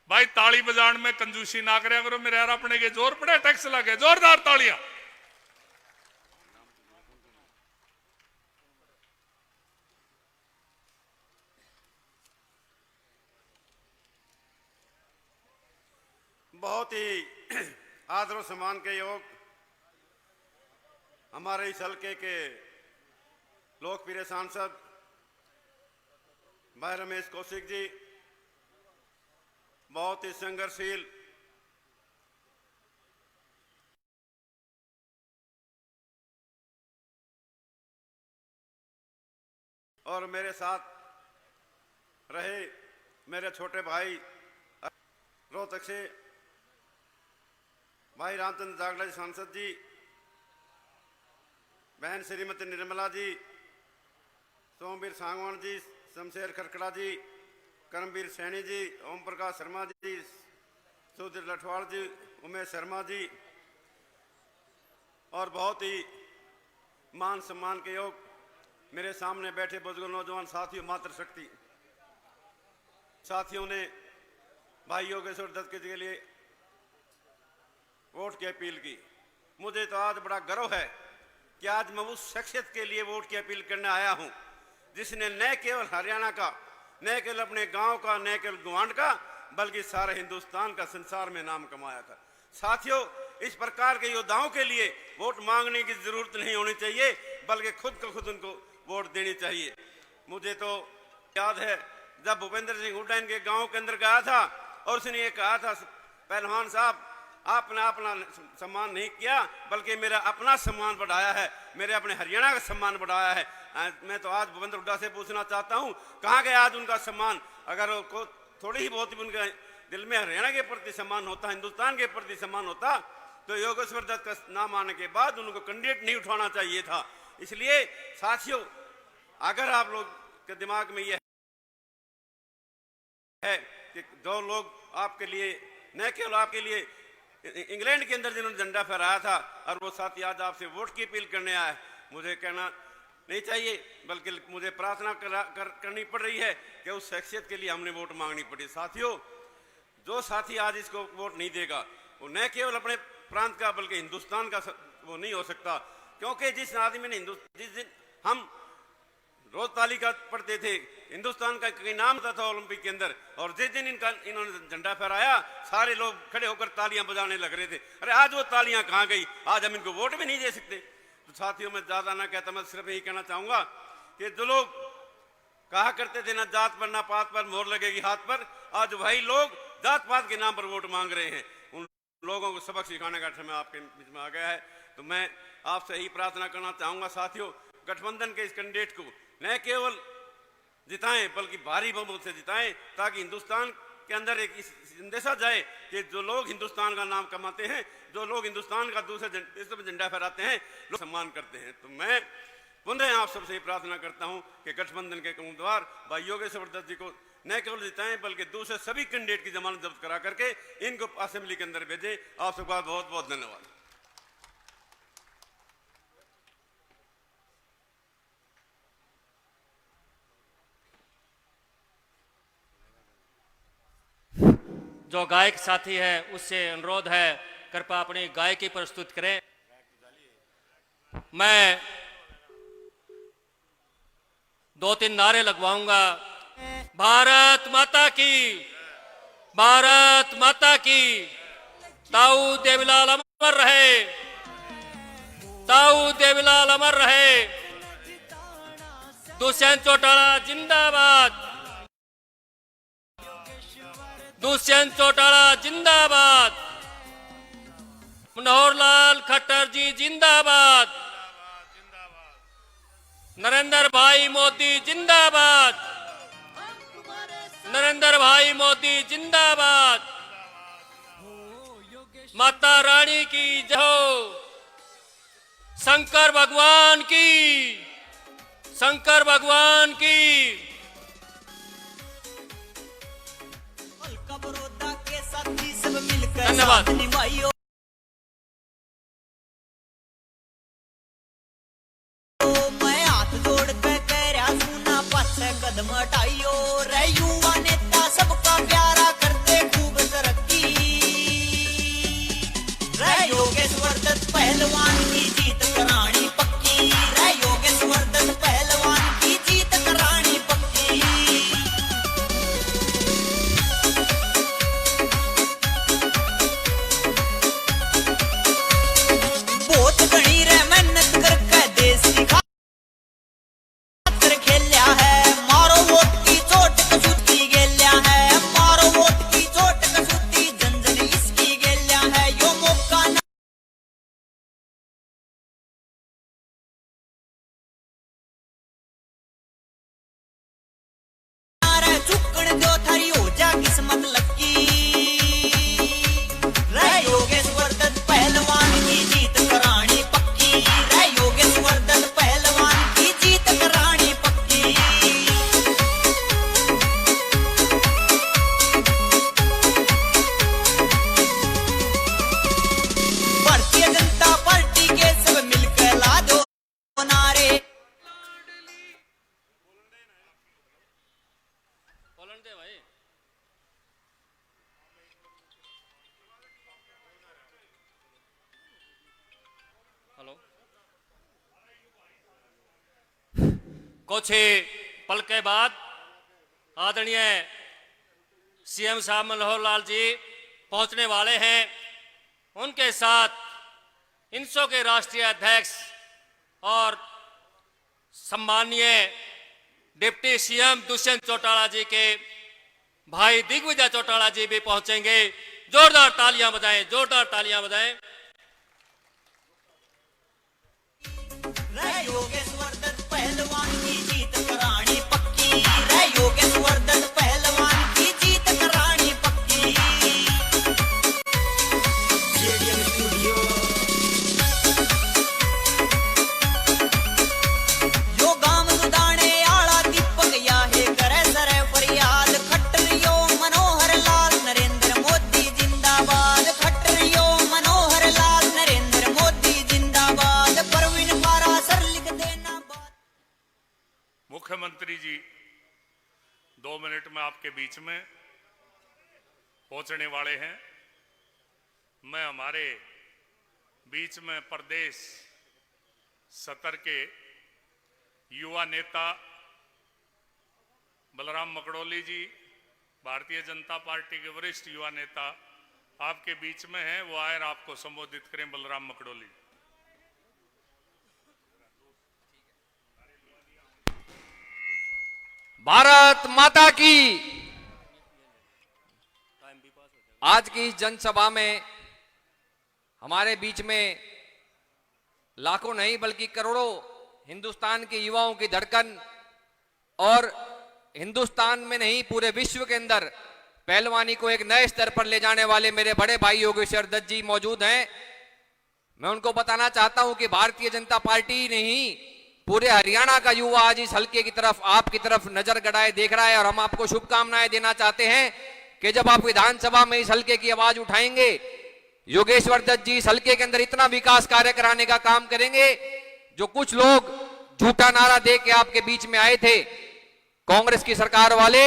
भाई ताली बजान में कंजूसी ना करया करो मेरे यार, अपने के जोर पड़े टैक्स लगे, जोरदार तालियां। बहुत ही आदर और सम्मान के योग हमारे इस हल्के के लोकप्रिय सांसद भाई रमेश कौशिक जी, बहुत ही संघर्षशील और मेरे साथ रहे मेरे छोटे भाई रोहतक से भाई रामचंद्र जागला जी सांसद जी, बहन श्रीमती निर्मला जी, सोमवीर सांगवान जी, शमशेर खरकड़ा जी, करमवीर सैनी जी, ओम प्रकाश शर्मा जी, सुधीर लठवाड़ जी, उमेश शर्मा जी और बहुत ही मान सम्मान के योग मेरे सामने बैठे बुजुर्ग नौजवान साथियों, मातृशक्ति साथियों ने भाई योगेश्वर दत्त के लिए वोट की अपील की। मुझे तो आज बड़ा गर्व है कि आज मैं उस शख्सियत के लिए वोट की अपील करने आया हूं जिसने न केवल हरियाणा का, न केवल अपने गांव का, न केवल गुवांढ का, बल्कि सारे हिंदुस्तान का, संसार में नाम कमाया था। साथियों, इस प्रकार के योद्धाओं के लिए वोट मांगने की जरूरत नहीं होनी चाहिए, बल्कि खुद को खुद उनको वोट देनी चाहिए। मुझे तो याद है जब भूपेंद्र सिंह हुड्डा इनके गांव के अंदर गया था और उसने ये कहा था, पहलवान साहब आपने अपना सम्मान नहीं किया बल्कि मेरा अपना सम्मान बढ़ाया है, मेरे अपने हरियाणा का सम्मान बढ़ाया है। मैं तो आज भूपेंद्र हुड्डा से पूछना चाहता हूं, कहाँ गया आज उनका सम्मान? अगर को थोड़ी ही बहुत उनके दिल में हरियाणा के प्रति सम्मान होता, हिंदुस्तान के प्रति सम्मान होता, तो योगेश्वर दत्त का नाम आने के बाद उनको कैंडिडेट नहीं उठाना चाहिए था। इसलिए साथियों, अगर आप लोग के दिमाग में यह है कि जो लोग आपके लिए, न केवल आपके लिए इंग्लैंड के अंदर जिन्होंने झंडा फहराया था और वो साथी आज आपसे वोट की अपील करने आए, मुझे कहना नहीं चाहिए, बल्कि मुझे प्रार्थना करनी पड़ रही है कि उस शख्सियत के लिए हमने वोट मांगनी पड़ी। साथियों, जो साथी आज इसको वोट नहीं देगा वो न केवल अपने प्रांत का बल्कि हिंदुस्तान का वो नहीं हो सकता, क्योंकि जिस आदमी ने जिस दिन हम रोज तालिका पढ़ते थे, हिंदुस्तान का कोई नाम था ओलंपिक के अंदर, और जिस दिन इन्होंने झंडा फहराया सारे लोग खड़े होकर तालियां बजाने लग रहे थे। अरे आज वो तालियां कहां गई? आज हम इनको वोट भी नहीं दे सकते। तो साथियों, मैं ज्यादा ना कहता, मैं सिर्फ यही कहना चाहूंगा कि जो लोग कहा करते थे ना जात पर ना पात पर मोहर लगेगी हाथ पर, आज वही लोग जात पात के नाम पर वोट मांग रहे हैं। उन लोगों को सबक सिखाने का समय आपके बीच में आ गया है। तो मैं आपसे यही प्रार्थना करना चाहूंगा साथियों, गठबंधन के इस कैंडिडेट को न केवल जिताएं बल्कि भारी बहुमत से जिताएं, ताकि हिंदुस्तान के अंदर एक संदेशा जाए कि जो लोग हिंदुस्तान का नाम कमाते हैं, जो लोग हिंदुस्तान का दूसरे देशों में झंडा फहराते हैं, लोग सम्मान करते हैं। तो मैं पुनः आप सबसे प्रार्थना करता हूं कि गठबंधन के उम्मीदवार भाई योगेश्वर दत्त जी को न केवल जिताएं बल्कि दूसरे सभी कैंडिडेट की जमानत जब्त करा करके इनको असेंबली के अंदर भेजें। आप सबका बहुत बहुत धन्यवाद। जो गायक साथी है उससे अनुरोध है कृपया अपनी गायकी प्रस्तुत करें। मैं 2-3 नारे लगवाऊंगा। भारत माता की, भारत माता की, ताऊ देवीलाल अमर रहे, ताऊ देवीलाल अमर रहे, दुष्यंत चौटाला जिंदाबाद, दुष्यंत चौटाला जिंदाबाद, मनोहर लाल खट्टर जी जिंदाबाद, नरेंद्र भाई मोदी जिंदाबाद, नरेंद्र भाई मोदी जिंदाबाद, माता रानी की जय हो, शंकर भगवान की, शंकर भगवान की। धन्यवाद। मैं हाथ जोड़ के कह रहा सुना पाछे कदम हटाइयो रे, युवा नेता सबका प्यारा करते खूब कुछ ही पल के बाद आदरणीय सीएम साहब मनोहर लाल जी पहुंचने वाले हैं। उनके साथ इनसो के राष्ट्रीय अध्यक्ष और सम्मानीय डिप्टी सीएम दुष्यंत चौटाला जी के भाई दिग्विजय चौटाला जी भी पहुंचेंगे। जोरदार तालियां बजाएं, जोरदार तालियां बजाएं। रे योगेश्वर दत्त पहलवान की जीत करानी पक्की, रे योगेश्वर दत्त पहलवान की जीत करानी पक्की। जेडीएम स्टूडियो यो गाम दुदाने आला दीपक या है करे सरे फरियाद। खट्टरियो मनोहर लाल नरेंद्र मोदी जिंदाबाद, खट्टरियो मनोहर लाल नरेंद्र मोदी जिंदाबाद। परवीन पारासर लिख देना बात। मुख्यमंत्री जी 2 मिनट में आपके बीच में पहुंचने वाले हैं। मैं हमारे बीच में प्रदेश सतर के युवा नेता बलराम मकड़ोली जी, भारतीय जनता पार्टी के वरिष्ठ युवा नेता आपके बीच में हैं। वो आए और आपको संबोधित करें। बलराम मकड़ोली। भारत माता की। आज की इस जनसभा में हमारे बीच में लाखों नहीं बल्कि करोड़ों हिंदुस्तान के युवाओं की धड़कन और हिंदुस्तान में नहीं पूरे विश्व के अंदर पहलवानी को एक नए स्तर पर ले जाने वाले मेरे बड़े भाई योगेश्वर दत्त जी मौजूद हैं। मैं उनको बताना चाहता हूं कि भारतीय जनता पार्टी नहीं पूरे हरियाणा का युवा आज इस हल्के की तरफ आपकी तरफ नजर गड़ाए देख रहा है। और हम आपको शुभकामनाएं देना चाहते हैं कि जब आप विधानसभा में इस हल्के की आवाज उठाएंगे, योगेश्वर दत्त जी इस हल्के के अंदर इतना विकास कार्य कराने का काम करेंगे। जो कुछ लोग झूठा नारा दे के आपके बीच में आए थे कांग्रेस की सरकार वाले,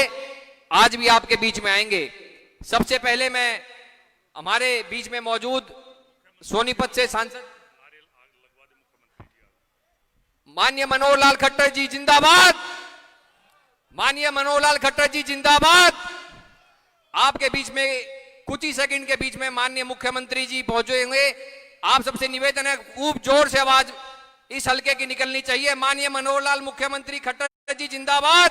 आज भी आपके बीच में आएंगे। सबसे पहले मैं हमारे बीच में मौजूद सोनीपत से सांसद माननीय मनोहर लाल खट्टर जी जिंदाबाद, माननीय मनोहर लाल खट्टर जी जिंदाबाद। आपके बीच में कुछ ही सेकंड के बीच में माननीय मुख्यमंत्री जी पहुंचेंगे। आप सबसे निवेदन है खूब जोर से आवाज इस हल्के की निकलनी चाहिए। माननीय मनोहर लाल मुख्यमंत्री खट्टर जी जिंदाबाद,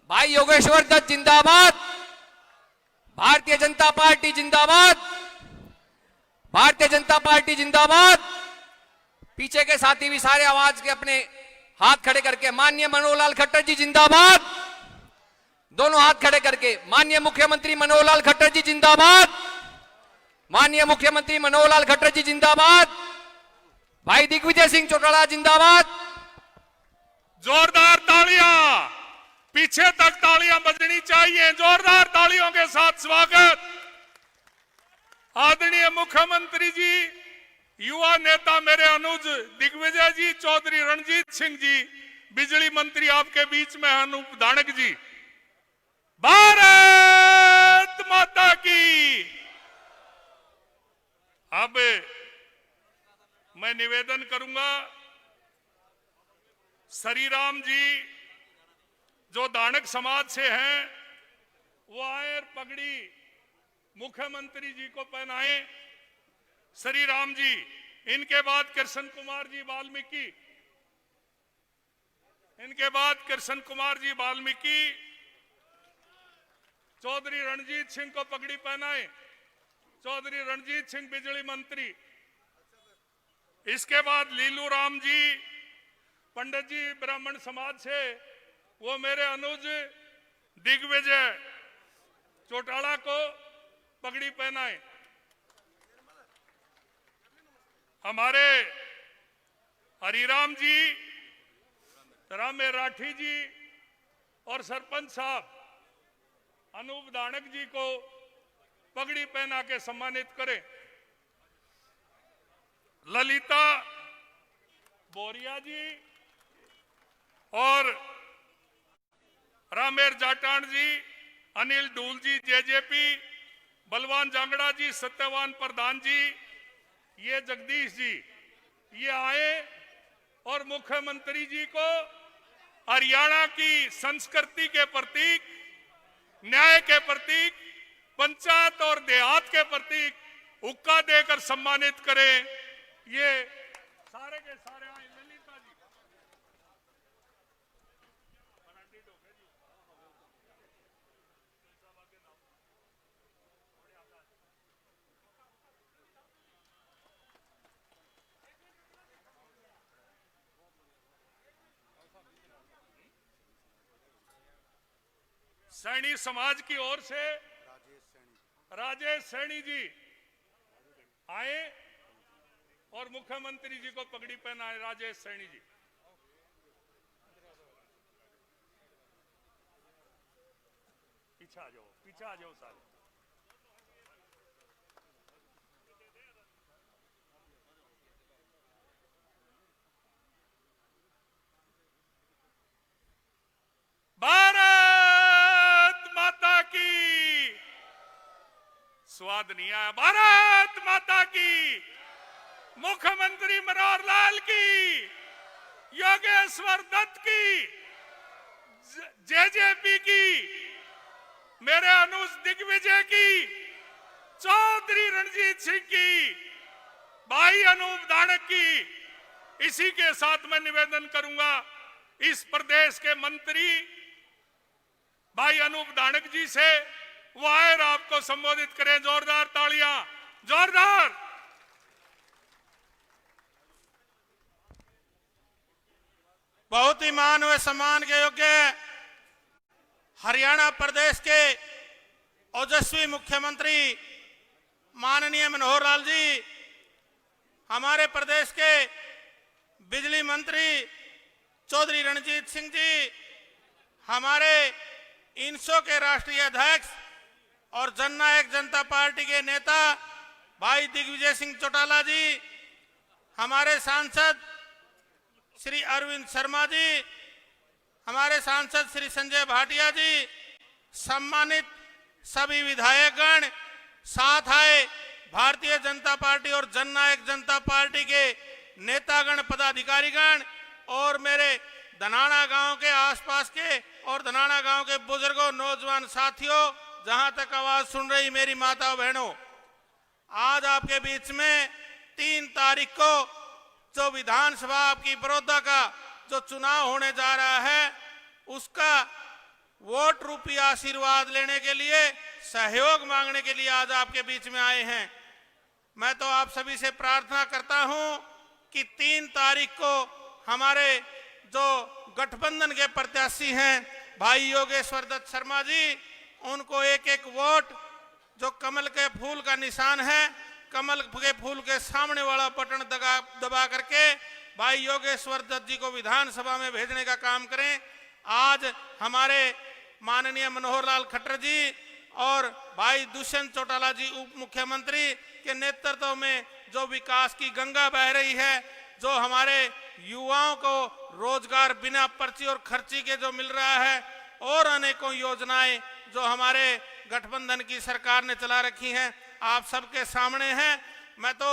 भाई योगेश्वर दत्त जिंदाबाद, भारतीय जनता पार्टी जिंदाबाद, भारतीय जनता पार्टी जिंदाबाद। पीछे के साथी भी सारे आवाज के अपने हाथ खड़े करके माननीय मनोहर लाल खट्टर जी जिंदाबाद, दोनों हाथ खड़े करके माननीय मुख्यमंत्री मनोहर लाल खट्टर जी जिंदाबाद, माननीय मुख्यमंत्री मनोहर लाल खट्टर जी जिंदाबाद, भाई दिग्विजय सिंह चौटाला जिंदाबाद। जोरदार तालियां, पीछे तक तालियां बजनी चाहिए। जोरदार तालियों के साथ स्वागत। आदरणीय मुख्यमंत्री जी, युवा नेता मेरे अनुज दिग्विजय जी, चौधरी रणजीत सिंह जी, बिजली मंत्री आपके बीच में अनूप धानक जी। भारत माता की। अब मैं निवेदन करूंगा, श्रीराम जी जो धानक समाज से हैं वो आए और पगड़ी मुख्यमंत्री जी को पहनाएं। श्रीराम जी, इनके बाद कृष्ण कुमार जी वाल्मीकि, इनके बाद कृष्ण कुमार जी वाल्मीकि, चौधरी रणजीत सिंह को पगड़ी पहनाएं। चौधरी रणजीत सिंह बिजली मंत्री। इसके बाद लीलू राम जी, पंडित जी ब्राह्मण समाज से, वो मेरे अनुज दिग्विजय चौटाला को पगड़ी पहनाएं। हमारे हरिराम जी, रामे राठी जी और सरपंच साहब अनूप धानक जी को पगड़ी पहना के सम्मानित करें। ललिता बोरिया जी और रामेर जाटान जी, अनिल डूल जी जेजेपी, बलवान जांगड़ा जी, सत्यवान प्रधान जी, ये जगदीश जी, ये आए और मुख्यमंत्री जी को हरियाणा की संस्कृति के प्रतीक, न्याय के प्रतीक, पंचायत और देहात के प्रतीक हुक्का देकर सम्मानित करें। ये सारे के सारे आए। ललिता जी, सैनी समाज की ओर से राजेश सैनी जी आए और मुख्यमंत्री जी को पगड़ी पहनाए। राजेश सैनी जी, पीछे आ जाओ, पीछे आ जाओ सारे। भारत माता की, स्वाद नहीं आया। भारत माता की, मुख्यमंत्री मनोहर लाल की, योगेश्वर दत्त की, जेजेपी की, मेरे अनुज दिग्विजय की, चौधरी रणजीत सिंह की, भाई अनूप धानक की। इसी के साथ मैं निवेदन करूंगा इस प्रदेश के मंत्री भाई अनूप धानक जी से, वो आए और आपको संबोधित करें। जोरदार तालियां, जोरदार। बहुत ही मान व सम्मान के योग्य हरियाणा प्रदेश के ओजस्वी मुख्यमंत्री माननीय मनोहर लाल जी, हमारे प्रदेश के बिजली मंत्री चौधरी रणजीत सिंह जी, हमारे इनसो के राष्ट्रीय अध्यक्ष और जननायक जनता पार्टी के नेता भाई दिग्विजय सिंह चौटाला जी, हमारे सांसद श्री अरविंद शर्मा जी, हमारे सांसद श्री संजय भाटिया जी, सम्मानित सभी विधायकगण, साथ आए भारतीय जनता पार्टी और जननायक जनता पार्टी के नेतागण, पदाधिकारीगण और मेरे धनाना गांव के आसपास के और धनाना गांव के बुजुर्गों, नौजवान साथियों, जहां तक आवाज सुन रही मेरी माता बहनों, आज आपके बीच में 3 तारीख को जो विधानसभा आपकी बड़ौदा का जो चुनाव होने जा रहा है, उसका वोट रूपी आशीर्वाद लेने के लिए, सहयोग मांगने के लिए आज आपके बीच में आए हैं। मैं तो आप सभी से प्रार्थना करता हूं कि 3 तारीख को हमारे जो गठबंधन के प्रत्याशी हैं भाई योगेश्वर दत्त शर्मा जी, उनको एक एक वोट जो कमल के फूल का निशान है, कमल के फूल के सामने वाला बटन दबा करके भाई योगेश्वर दत्त जी को विधानसभा में भेजने का काम करें। आज हमारे माननीय मनोहर लाल खट्टर जी और भाई दुष्यंत चौटाला जी उप मुख्यमंत्री के नेतृत्व में जो विकास की गंगा बह रही है, जो हमारे युवाओं को रोजगार बिना पर्ची और खर्ची के जो मिल रहा है, और अनेकों योजनाएं जो हमारे गठबंधन की सरकार ने चला रखी हैं, आप सबके सामने हैं। मैं तो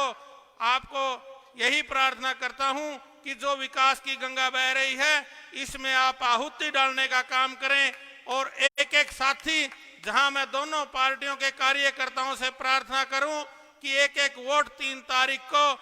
आपको यही प्रार्थना करता हूं कि जो विकास की गंगा बह रही है, इसमें आप आहुति डालने का काम करें और एक एक साथी, जहां मैं दोनों पार्टियों के कार्यकर्ताओं से प्रार्थना करूं कि एक एक वोट 3 तारीख को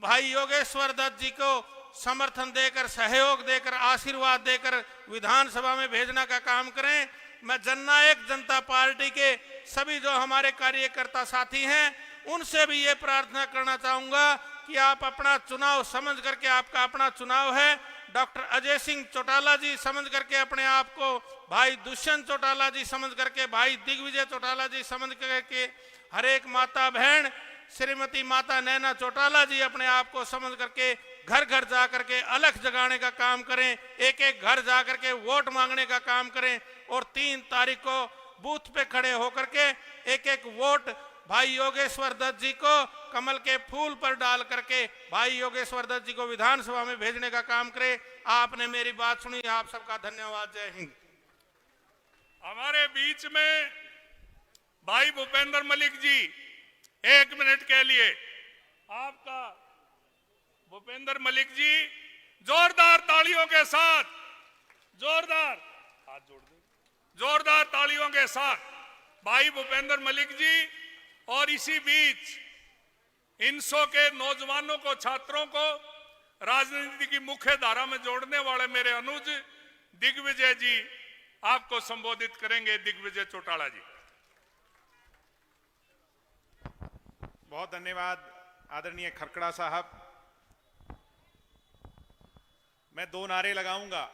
भाई योगेश्वर दत्त जी को समर्थन देकर, सहयोग देकर, आशीर्वाद देकर विधानसभा में भेजना का काम करें। मैं जननायक जनता पार्टी के सभी जो हमारे कार्यकर्ता साथी हैं, उनसे भी ये प्रार्थना करना चाहूंगा कि आप अपना चुनाव समझ करके, आपका अपना चुनाव है, डॉक्टर अजय सिंह चौटाला जी समझ करके अपने आप को, भाई दुष्यंत चौटाला जी समझ करके, भाई दिग्विजय चौटाला जी समझ करके, हर एक माता बहन श्रीमती माता नैना चौटाला जी अपने आप को समझ करके घर घर जा करके अलख जगाने का काम करें, एक एक घर जा करके वोट मांगने का काम करें और 3 तारीख को बूथ पे खड़े होकर के एक एक वोट भाई योगेश्वर दत्त जी को कमल के फूल पर डाल करके भाई योगेश्वर दत्त जी को विधानसभा में भेजने का काम करें। आपने मेरी बात सुनी, आप सबका धन्यवाद। जय हिंद। हमारे बीच में भाई भूपेंद्र मलिक जी, 1 मिनट के लिए आपका भूपेंद्र मलिक जी, जोरदार तालियों के साथ जोरदार हाथ जोड़ दे, जोरदार तालियों के साथ भाई भूपेंद्र मलिक जी। और इसी बीच इनसो के नौजवानों को, छात्रों को राजनीति की मुख्य धारा में जोड़ने वाले मेरे अनुज दिग्विजय जी आपको संबोधित करेंगे। दिग्विजय चौटाला जी। बहुत धन्यवाद आदरणीय खरकड़ा साहब। मैं 2 नारे लगाऊंगा।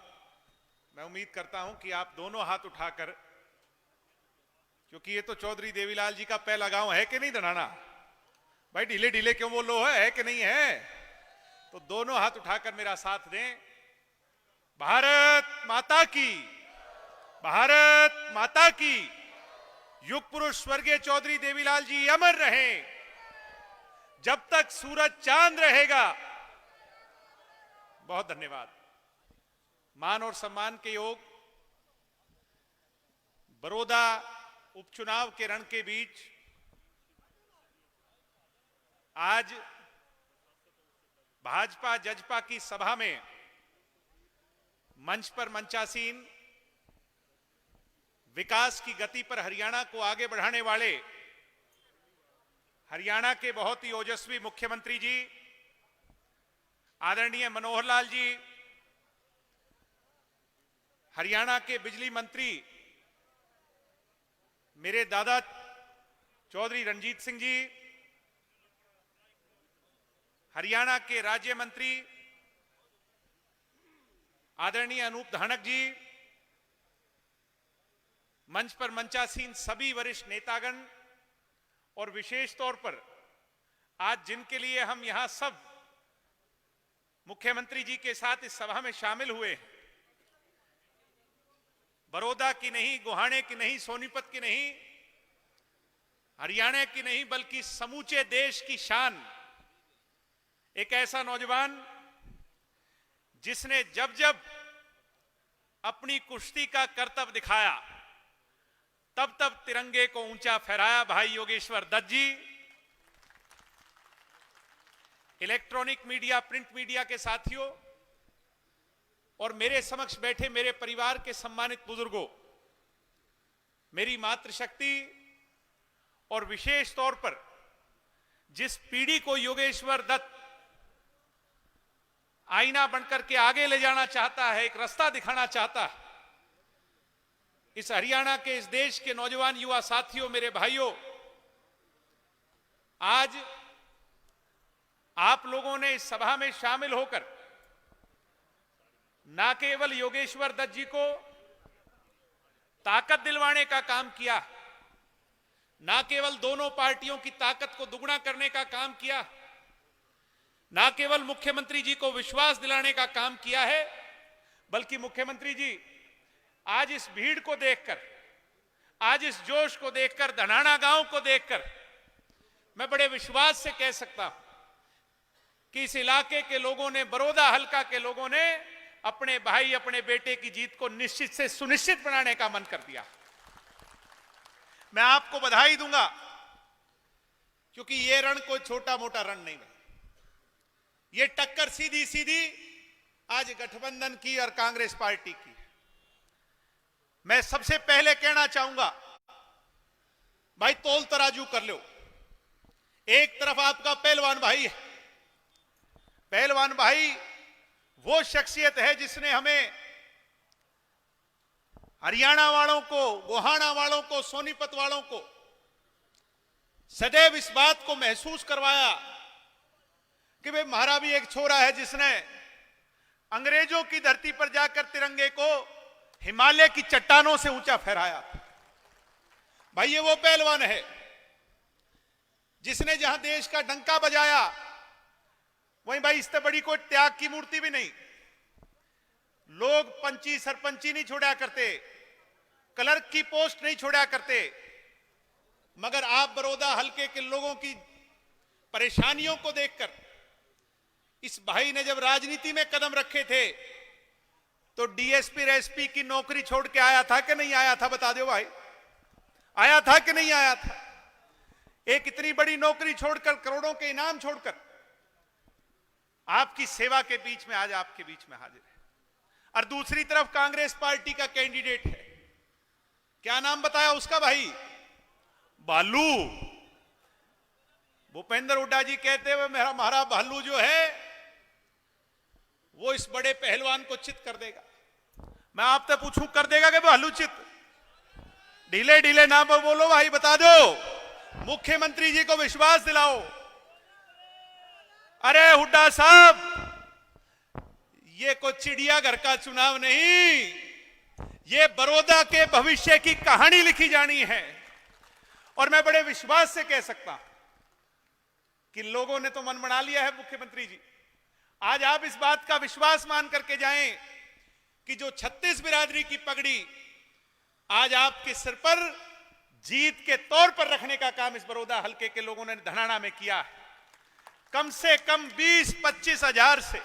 मैं उम्मीद करता हूं कि आप दोनों हाथ उठाकर, क्योंकि ये तो चौधरी देवीलाल जी का पहला गांव है कि नहीं धनाना भाई, ढीले ढीले क्यों बोल लो, है कि नहीं है? तो दोनों हाथ उठाकर मेरा साथ दें। भारत माता की, भारत माता की। युग पुरुष स्वर्गीय चौधरी देवीलाल जी अमर रहें जब तक सूरज चांद रहेगा। बहुत धन्यवाद। मान और सम्मान के योग बड़ौदा उपचुनाव के रण के बीच आज भाजपा जजपा की सभा में मंच पर मंचासीन, विकास की गति पर हरियाणा को आगे बढ़ाने वाले हरियाणा के बहुत ही ओजस्वी मुख्यमंत्री जी आदरणीय मनोहर लाल जी, हरियाणा के बिजली मंत्री मेरे दादा चौधरी रणजीत सिंह जी, हरियाणा के राज्य मंत्री आदरणीय अनूप धानक जी, मंच पर मंचासीन सभी वरिष्ठ नेतागण और विशेष तौर पर आज जिनके लिए हम यहां सब मुख्यमंत्री जी के साथ इस सभा में शामिल हुए हैं। बड़ौदा की नहीं, गोहाने की नहीं, सोनीपत की नहीं, हरियाणा की नहीं, बल्कि समूचे देश की शान, एक ऐसा नौजवान जिसने जब जब अपनी कुश्ती का करतब दिखाया तब तब तिरंगे को ऊंचा फहराया, भाई योगेश्वर दत्त जी। इलेक्ट्रॉनिक मीडिया, प्रिंट मीडिया के साथियों और मेरे समक्ष बैठे मेरे परिवार के सम्मानित बुजुर्गों, मेरी मातृशक्ति और विशेष तौर पर जिस पीढ़ी को योगेश्वर दत्त आईना बनकर के आगे ले जाना चाहता है, एक रास्ता दिखाना चाहता है, इस हरियाणा के, इस देश के नौजवान युवा साथियों, मेरे भाइयों, आज आप लोगों ने इस सभा में शामिल होकर ना केवल योगेश्वर दत्त जी को ताकत दिलवाने का काम किया, ना केवल दोनों पार्टियों की ताकत को दुगना करने का काम किया, ना केवल मुख्यमंत्री जी को विश्वास दिलाने का काम किया है, बल्कि मुख्यमंत्री जी आज इस भीड़ को देखकर, आज इस जोश को देखकर, धनाना गांव को देखकर मैं बड़े विश्वास से कह सकता हूं कि इस इलाके के लोगों ने, बड़ौदा हल्का के लोगों ने अपने भाई, अपने बेटे की जीत को निश्चित से सुनिश्चित बनाने का मन कर दिया। मैं आपको बधाई दूंगा क्योंकि यह रण कोई छोटा मोटा रण नहीं है। यह टक्कर सीधी सीधी आज गठबंधन की और कांग्रेस पार्टी की। मैं सबसे पहले कहना चाहूंगा, भाई तोल तराजू कर लो। एक तरफ आपका पहलवान भाई है। पहलवान भाई वो शख्सियत है जिसने हमें, हरियाणा वालों को, गोहाना वालों को, सोनीपत वालों को सदैव इस बात को महसूस करवाया कि भाई हमारा भी एक छोरा है जिसने अंग्रेजों की धरती पर जाकर तिरंगे को हिमालय की चट्टानों से ऊंचा फहराया। भाई ये वो पहलवान है जिसने जहां देश का डंका बजाया, वहीं भाई इससे बड़ी कोई त्याग की मूर्ति भी नहीं। लोग पंची सरपंची नहीं छोड़ा करते, क्लर्क की पोस्ट नहीं छोड़ा करते, मगर आप बड़ौदा हल्के के लोगों की परेशानियों को देखकर इस भाई ने जब राजनीति में कदम रखे थे तो डीएसपी एसपी की नौकरी छोड़ के आया था कि नहीं आया था? बता दो भाई, आया था कि नहीं आया था? एक इतनी बड़ी नौकरी छोड़कर, करोड़ों के इनाम छोड़कर आपकी सेवा के बीच में आज आपके बीच में हाजिर है। और दूसरी तरफ कांग्रेस पार्टी का कैंडिडेट है, क्या नाम बताया उसका भाई? भालू। भूपेंद्र हुड्डा जी कहते हुए हमारा भालू जो है वो इस बड़े पहलवान को चित कर देगा। मैं आपसे पूछूं, कर देगा कि भालू चित? ढीले ढीले ना बोलो भाई, बता दो, मुख्यमंत्री जी को विश्वास दिलाओ। अरे हुड्डा साहब, ये कोई चिड़ियाघर का चुनाव नहीं, ये बड़ौदा के भविष्य की कहानी लिखी जानी है। और मैं बड़े विश्वास से कह सकता हूं कि लोगों ने तो मन बना लिया है मुख्यमंत्री जी। आज आप इस बात का विश्वास मान करके जाएं कि जो 36 बिरादरी की पगड़ी आज आपके सिर पर जीत के तौर पर रखने का काम इस बड़ौदा हलके के लोगों ने धनाना में किया है। कम से कम 20-25 हजार से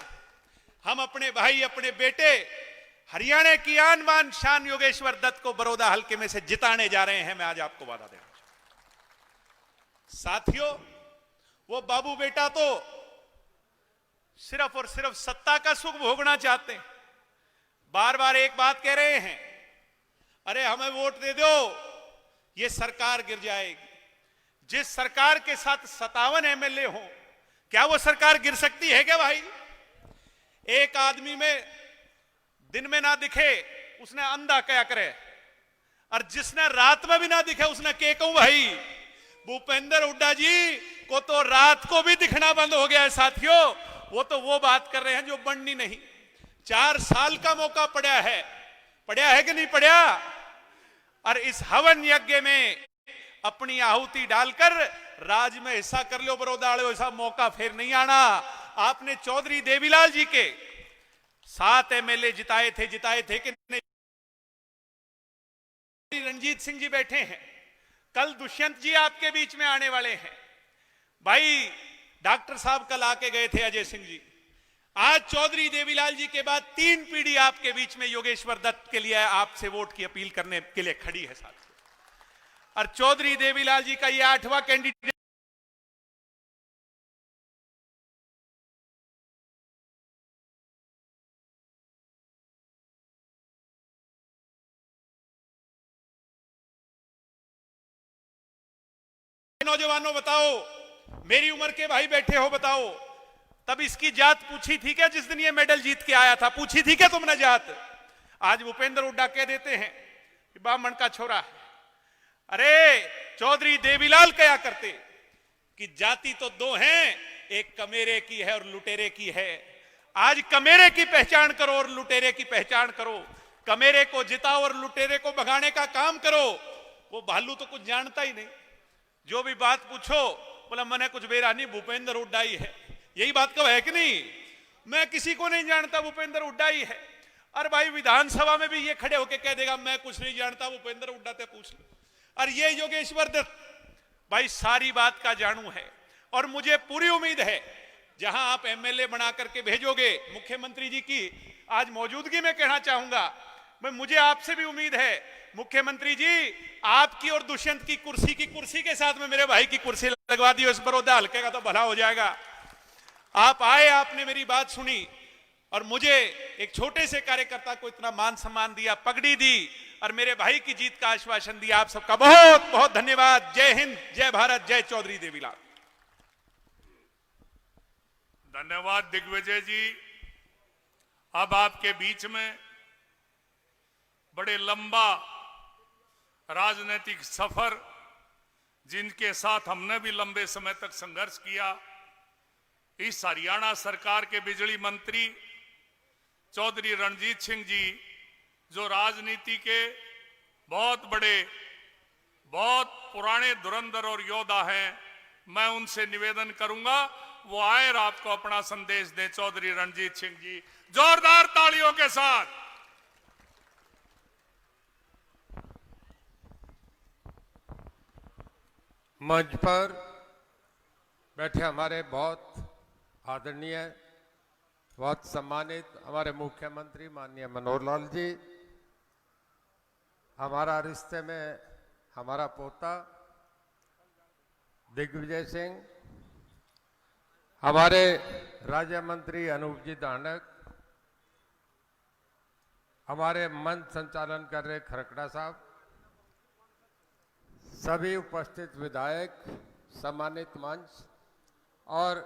हम अपने भाई, अपने बेटे, हरियाणा की आन बान शान योगेश्वर दत्त को बड़ौदा हलके में से जिताने जा रहे हैं। मैं आज आपको वादा देना चाहता हूं। साथियों, वो बाबू बेटा तो सिर्फ और सिर्फ सत्ता का सुख भोगना चाहते हैं। बार बार एक बात कह रहे हैं, अरे हमें वोट दे दो, ये सरकार गिर जाएगी। जिस सरकार के साथ 57 एमएलए हो, क्या वो सरकार गिर सकती है क्या भाई? एक आदमी में दिन में ना दिखे उसने अंधा क्या करे, और जिसने रात में भी ना दिखे उसने क्या कहूं भाई? भूपेंद्र हुड्डा जी को तो रात को भी दिखना बंद हो गया है साथियों। वो तो वो बात कर रहे हैं जो बननी नहीं। 4 साल का मौका पड़ा है कि नहीं पड़ा? और इस हवन यज्ञ में अपनी आहुति डालकर राज में हिस्सा कर लो बड़ौदा, ऐसा मौका फिर नहीं आना। आपने चौधरी देवीलाल जी के 7 एमएलए जिताए थे कि नहीं? रणजीत सिंह जी बैठे हैं, कल दुष्यंत जी आपके बीच में आने वाले हैं भाई। डॉक्टर साहब कल आके गए थे, अजय सिंह जी। आज चौधरी देवीलाल जी के बाद 3 पीढ़ी आपके बीच में योगेश्वर दत्त के लिए आपसे वोट की अपील करने के लिए खड़ी है साथियों। और चौधरी देवीलाल जी का यह 8वां कैंडिडेट नौजवानों, बताओ, मेरी उम्र के भाई बैठे हो, बताओ, तब इसकी जात पूछी थी क्या जिस दिन ये मेडल जीत के आया था? पूछी थी क्या तुमने जात? आज भूपेंद्र हुड्डा कह देते हैं कि ब्राह्मण का छोरा है। अरे चौधरी देवीलाल क्या करते कि जाति तो 2 हैं, एक कमेरे की है और लुटेरे की है। आज कमेरे की पहचान करो और लुटेरे की पहचान करो। कमेरे को जिताओ और लुटेरे को भगाने का काम करो। वो भालू तो कुछ जानता ही नहीं, जो भी बात पूछो बोला मैंने कुछ बेरा नहीं, भूपेंद्र हुड्डा ही है। यही बात कब है कि नहीं? मैं किसी को नहीं जानता, भूपेंद्र हुड्डा ही है। और भाई विधानसभा में भी ये खड़े होके कह देगा मैं कुछ नहीं जानता, भूपेंद्र हुड्डा से पूछ लो। और ये योगेश्वर दत्त भाई सारी बात का जानू है। और मुझे पूरी उम्मीद है जहां आप एमएलए बना करके भेजोगे, मुख्यमंत्री जी की आज मौजूदगी में कहना चाहूंगा, मैं मुझे आपसे भी उम्मीद है मुख्यमंत्री जी, आपकी और दुष्यंत की कुर्सी के साथ में मेरे भाई की कुर्सी लगवा दी, इस बड़ौदा हल्के का तो भला हो जाएगा। आप आए, आपने मेरी बात सुनी और मुझे एक छोटे से कार्यकर्ता को इतना मान सम्मान दिया, पगड़ी दी और मेरे भाई की जीत का आश्वासन दिया। आप सबका बहुत बहुत धन्यवाद। जय हिंद, जय भारत, जय चौधरी देवीलाल। धन्यवाद दिग्विजय जी। अब आपके बीच में बड़े लंबा राजनीतिक सफर, जिनके साथ हमने भी लंबे समय तक संघर्ष किया, इस हरियाणा सरकार के बिजली मंत्री चौधरी रणजीत सिंह जी, जो राजनीति के बहुत बड़े, बहुत पुराने धुरंधर और योद्धा हैं, मैं उनसे निवेदन करूंगा वो आए और आपको अपना संदेश दें। चौधरी रणजीत सिंह जी, जोरदार तालियों के साथ। मंच पर बैठे हमारे बहुत आदरणीय, बहुत सम्मानित हमारे मुख्यमंत्री माननीय मनोहर लाल जी, हमारा रिश्ते में हमारा पोता दिग्विजय सिंह, हमारे राज्य मंत्री अनूप जी धानक, हमारे मंच संचालन कर रहे खरकड़ा साहब, सभी उपस्थित विधायक, सम्मानित मंच और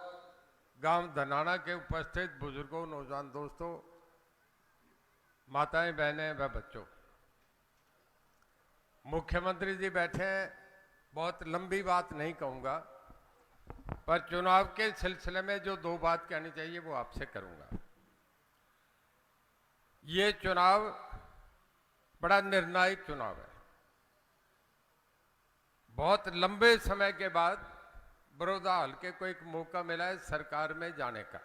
गांव धनाना के उपस्थित बुजुर्गों, नौजवान दोस्तों, माताएं, बहनें व बच्चों, मुख्यमंत्री जी बैठे हैं। बहुत लंबी बात नहीं कहूंगा, पर चुनाव के सिलसिले में जो 2 बात कहनी चाहिए वो आपसे करूंगा। ये चुनाव बड़ा निर्णायक चुनाव है। बहुत लंबे समय के बाद बड़ौदा हल्के को एक मौका मिला है सरकार में जाने का।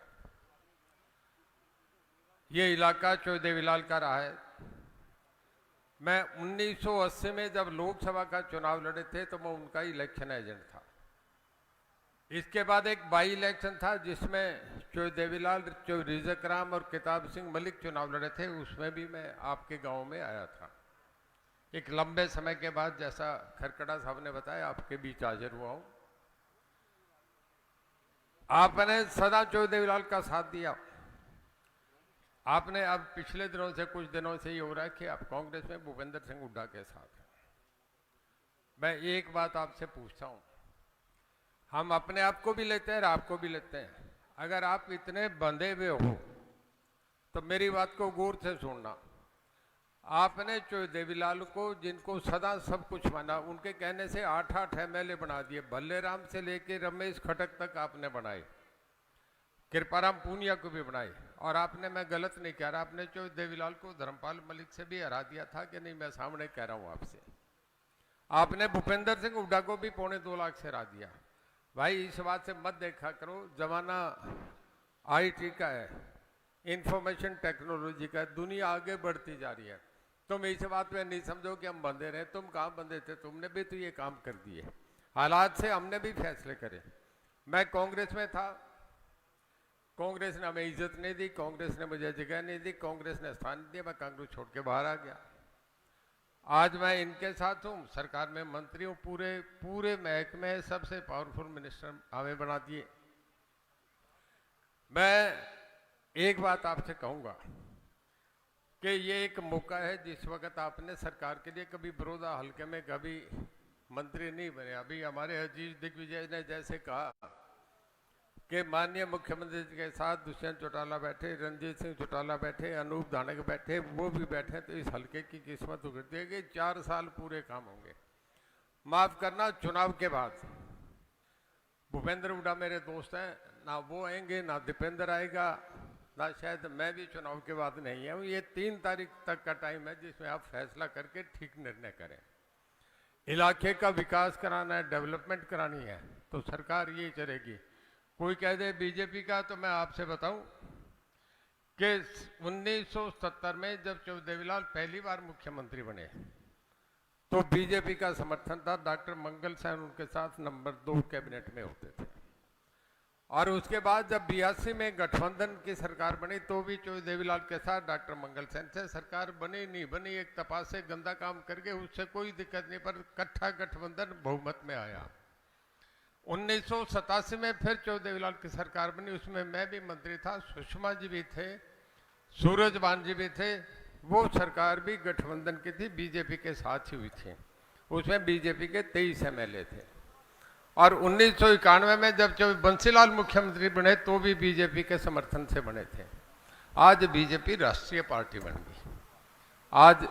ये इलाका चौदेवीलाल का रहा है। मैं 1980 में जब लोकसभा का चुनाव लड़े थे तो मैं उनका इलेक्शन एजेंट था। इसके बाद एक बाई इलेक्शन था जिसमें चौदेवीलाल, रिजक राम और किताब सिंह मलिक चुनाव लड़े थे, उसमें भी मैं आपके गांव में आया था। एक लंबे समय के बाद, जैसा खरकड़ा साहब ने बताया, आपके बीच हाजिर हुआ हूं। आपने सदा चौदेवीलाल का साथ दिया। आपने अब पिछले दिनों से, कुछ दिनों से ये हो रहा है कि आप कांग्रेस में भूपेंद्र सिंह हुड्डा के साथ हैं। मैं एक बात आपसे पूछता हूं, हम अपने आप को भी लेते हैं और आपको भी लेते हैं। अगर आप इतने बंधे हुए हो तो मेरी बात को गौर से सुनना। आपने चौदेवीलाल को, जिनको सदा सब कुछ माना, उनके कहने से 8-8 MLA बना दिए। भल्लेराम से लेके रमेश खटक तक आपने बनाए, कृपाराम पूनिया को भी बनाए। और आपने, मैं गलत नहीं कह रहा, आपने चौदेवीलाल को धर्मपाल मलिक से भी हरा दिया था कि नहीं? मैं सामने कह रहा हूं आपसे। आपने भूपेंद्र सिंह हुड्डा को भी 2.25 लाख से हरा दिया। भाई, इस बात से मत देखा करो, जमाना IT का है, इंफॉर्मेशन टेक्नोलॉजी का है, दुनिया आगे बढ़ती जा रही है। तुम इस बात में नहीं समझो कि हम बंधे रहे। तुम कहाँ बंधे थे? तुमने भी तो ये काम कर दिए। हालात से हमने भी फैसले करे। मैं कांग्रेस में था, कांग्रेस ने हमें इज्जत नहीं दी, कांग्रेस ने मुझे जगह नहीं दी, कांग्रेस ने स्थान नहीं दिया, मैं कांग्रेस छोड़ के बाहर आ गया। आज मैं इनके साथ हूँ, सरकार में मंत्री हूँ, पूरे महकमे सबसे पावरफुल मिनिस्टर हमें बना दिए। मैं एक बात आपसे कहूँगा कि ये एक मौका है, जिस वक्त आपने सरकार के लिए कभी बड़ौदा हल्के में कभी मंत्री नहीं बने। अभी हमारे अजीज दिग्विजय ने जैसे कहा कि माननीय मुख्यमंत्री जी के साथ दुष्यंत चौटाला बैठे, रंजीत सिंह चौटाला बैठे, अनूप धानक बैठे, वो भी बैठे, तो इस हल्के की किस्मत उगड़ती है कि 4 साल पूरे काम होंगे। माफ करना, चुनाव के बाद भूपेंद्र हुड्डा मेरे दोस्त हैं, ना वो आएंगे, ना दीपेंद्र आएगा, ना शायद मैं भी चुनाव के बाद नहीं आऊँ। ये 3 तारीख तक का टाइम है जिसमें आप फैसला करके ठीक निर्णय करें। इलाके का विकास कराना है, डेवलपमेंट करानी है, तो सरकार ये चलेगी। कोई कह दे बीजेपी का, तो मैं आपसे बताऊं कि 1970 में जब चौदेवीलाल पहली बार मुख्यमंत्री बने तो बीजेपी का समर्थन था। डॉक्टर मंगल सेन उनके साथ नंबर 2 कैबिनेट में होते थे। और उसके बाद जब 82 में गठबंधन की सरकार बनी तो भी चौदेवीलाल के साथ डॉक्टर मंगल सेन से सरकार बनी नहीं बनी, एक तपास से गंदा काम करके, उससे कोई दिक्कत नहीं, पर इकट्ठा गठबंधन बहुमत में आया। 1987 में फिर चौदेवीलाल की सरकार बनी, उसमें मैं भी मंत्री था, सुषमा जी भी थे, सूरजबान जी भी थे। वो सरकार भी गठबंधन की थी, बीजेपी के साथ ही हुई थी। उसमें बीजेपी के 23 MLA थे। और 1991 में जब बंसीलाल मुख्यमंत्री बने तो भी बीजेपी के समर्थन से बने थे। आज बीजेपी राष्ट्रीय पार्टी बन गई। आज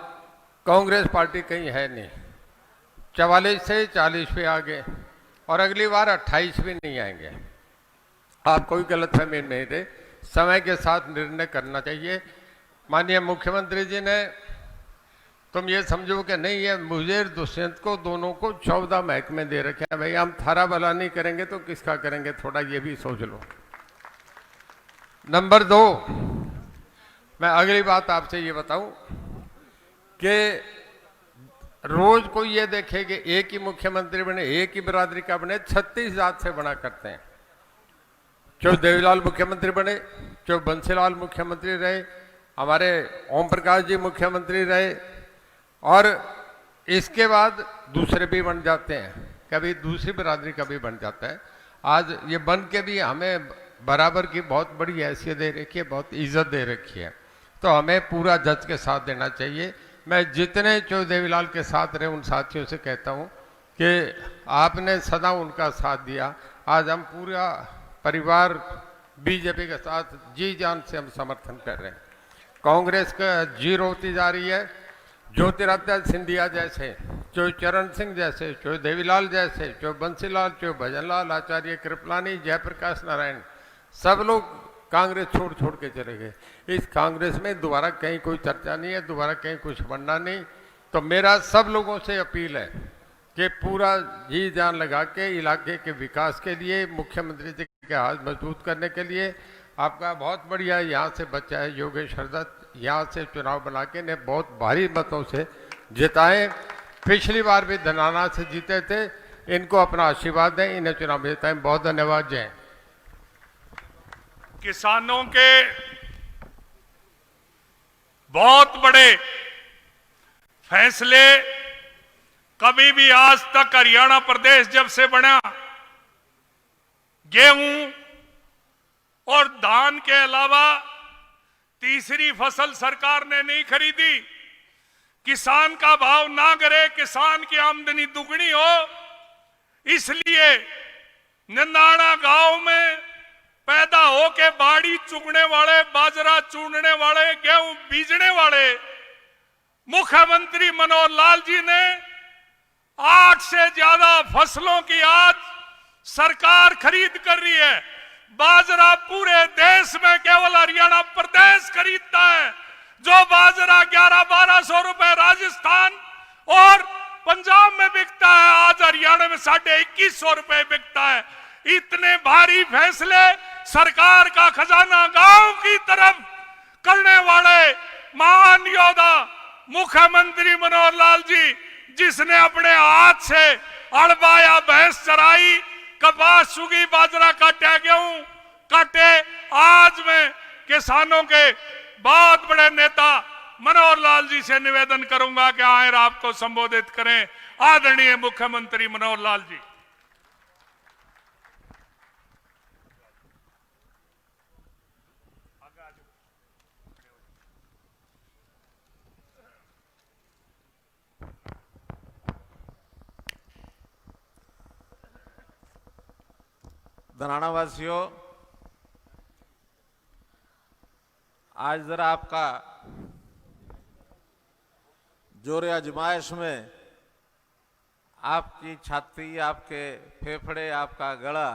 कांग्रेस पार्टी कहीं है नहीं, 44 से 40 पे आ गए और अगली बार 28 भी नहीं आएंगे। आप कोई गलतफहमी नहीं दे, समय के साथ निर्णय करना चाहिए। माननीय मुख्यमंत्री जी ने, तुम ये समझो कि नहीं है, मुझे दुष्यंत को दोनों को 14 महकमे दे रखे हैं। भाई, हम थारा भला नहीं करेंगे तो किसका करेंगे? थोड़ा ये भी सोच लो। नंबर 2, मैं अगली बात आपसे ये बताऊं कि रोज कोई ये देखे कि एक ही मुख्यमंत्री बने, एक ही बिरादरी का बने, 36 जात से बना करते हैं। चौदेवीलाल मुख्यमंत्री बने, बंसीलाल मुख्यमंत्री रहे, हमारे ओम प्रकाश जी मुख्यमंत्री रहे, और इसके बाद दूसरे भी बन जाते हैं, कभी दूसरी बिरादरी का भी बन जाता है। आज ये बन के भी हमें बराबर की बहुत बड़ी हैसियत दे रखी है, बहुत इज्जत दे रखी है। तो हमें पूरा जज के साथ देना चाहिए। मैं जितने चौ देवीलाल के साथ रहे उन साथियों से कहता हूँ कि आपने सदा उनका साथ दिया। आज हम पूरा परिवार बीजेपी के साथ जी जान से हम समर्थन कर रहे हैं। कांग्रेस का जीरो होती जा रही है। ज्योतिरादित्य सिंधिया जैसे, चाहे चरण सिंह जैसे, चाहे देवीलाल जैसे, चाहे बंसीलाल, चाहे भजनलाल, आचार्य कृपलानी, जयप्रकाश नारायण, सब लोग कांग्रेस छोड़ छोड़ के चले गए। इस कांग्रेस में दोबारा कहीं कोई चर्चा नहीं है, दोबारा कहीं कुछ बनना नहीं। तो मेरा सब लोगों से अपील है कि पूरा जी जान लगा के इलाके के विकास के लिए, मुख्यमंत्री जी के हाथ मजबूत करने के लिए, आपका बहुत बढ़िया यहाँ से बच्चा है योगेश्वर दत्त, यहाँ से चुनाव बना के ने बहुत भारी मतों से जिताए। पिछली बार भी धनाना से जीते थे। इनको अपना आशीर्वाद दें, इन्हें चुनाव में जिताएं। बहुत धन्यवाद। जय। किसानों के बहुत बड़े फैसले कभी भी आज तक हरियाणा प्रदेश जब से बना, गेहूं और धान के अलावा तीसरी फसल सरकार ने नहीं खरीदी। किसान का भाव ना गिरे, किसान की आमदनी दुगनी हो, इसलिए नंदाना गांव में पैदा होके बाड़ी चुगने वाले, बाजरा चूरने वाले, गेहूं बीजने वाले मुख्यमंत्री मनोहर लाल जी ने 8 से ज्यादा फसलों की आज सरकार खरीद कर रही है। बाजरा पूरे देश में केवल हरियाणा प्रदेश खरीदता है। जो बाजरा 1100-1200 रुपए राजस्थान और पंजाब में बिकता है, आज हरियाणा में 2150 रुपए बिकता है। इतने भारी फैसले सरकार का खजाना गांव की तरफ करने वाले महान योद्धा मुख्यमंत्री मनोहर लाल जी, जिसने अपने हाथ से अड़बाया भैंस चराई, कपास सुगी, बाजरा काटा, गेहूं काटे, आज मैं किसानों के बहुत बड़े नेता मनोहर लाल जी से निवेदन करूंगा कि आए आपको संबोधित करें। आदरणीय मुख्यमंत्री मनोहर लाल जी। धनाना वासियों, आज जरा आपका जोर आजमाइश में आपकी छाती, आपके फेफड़े, आपका गला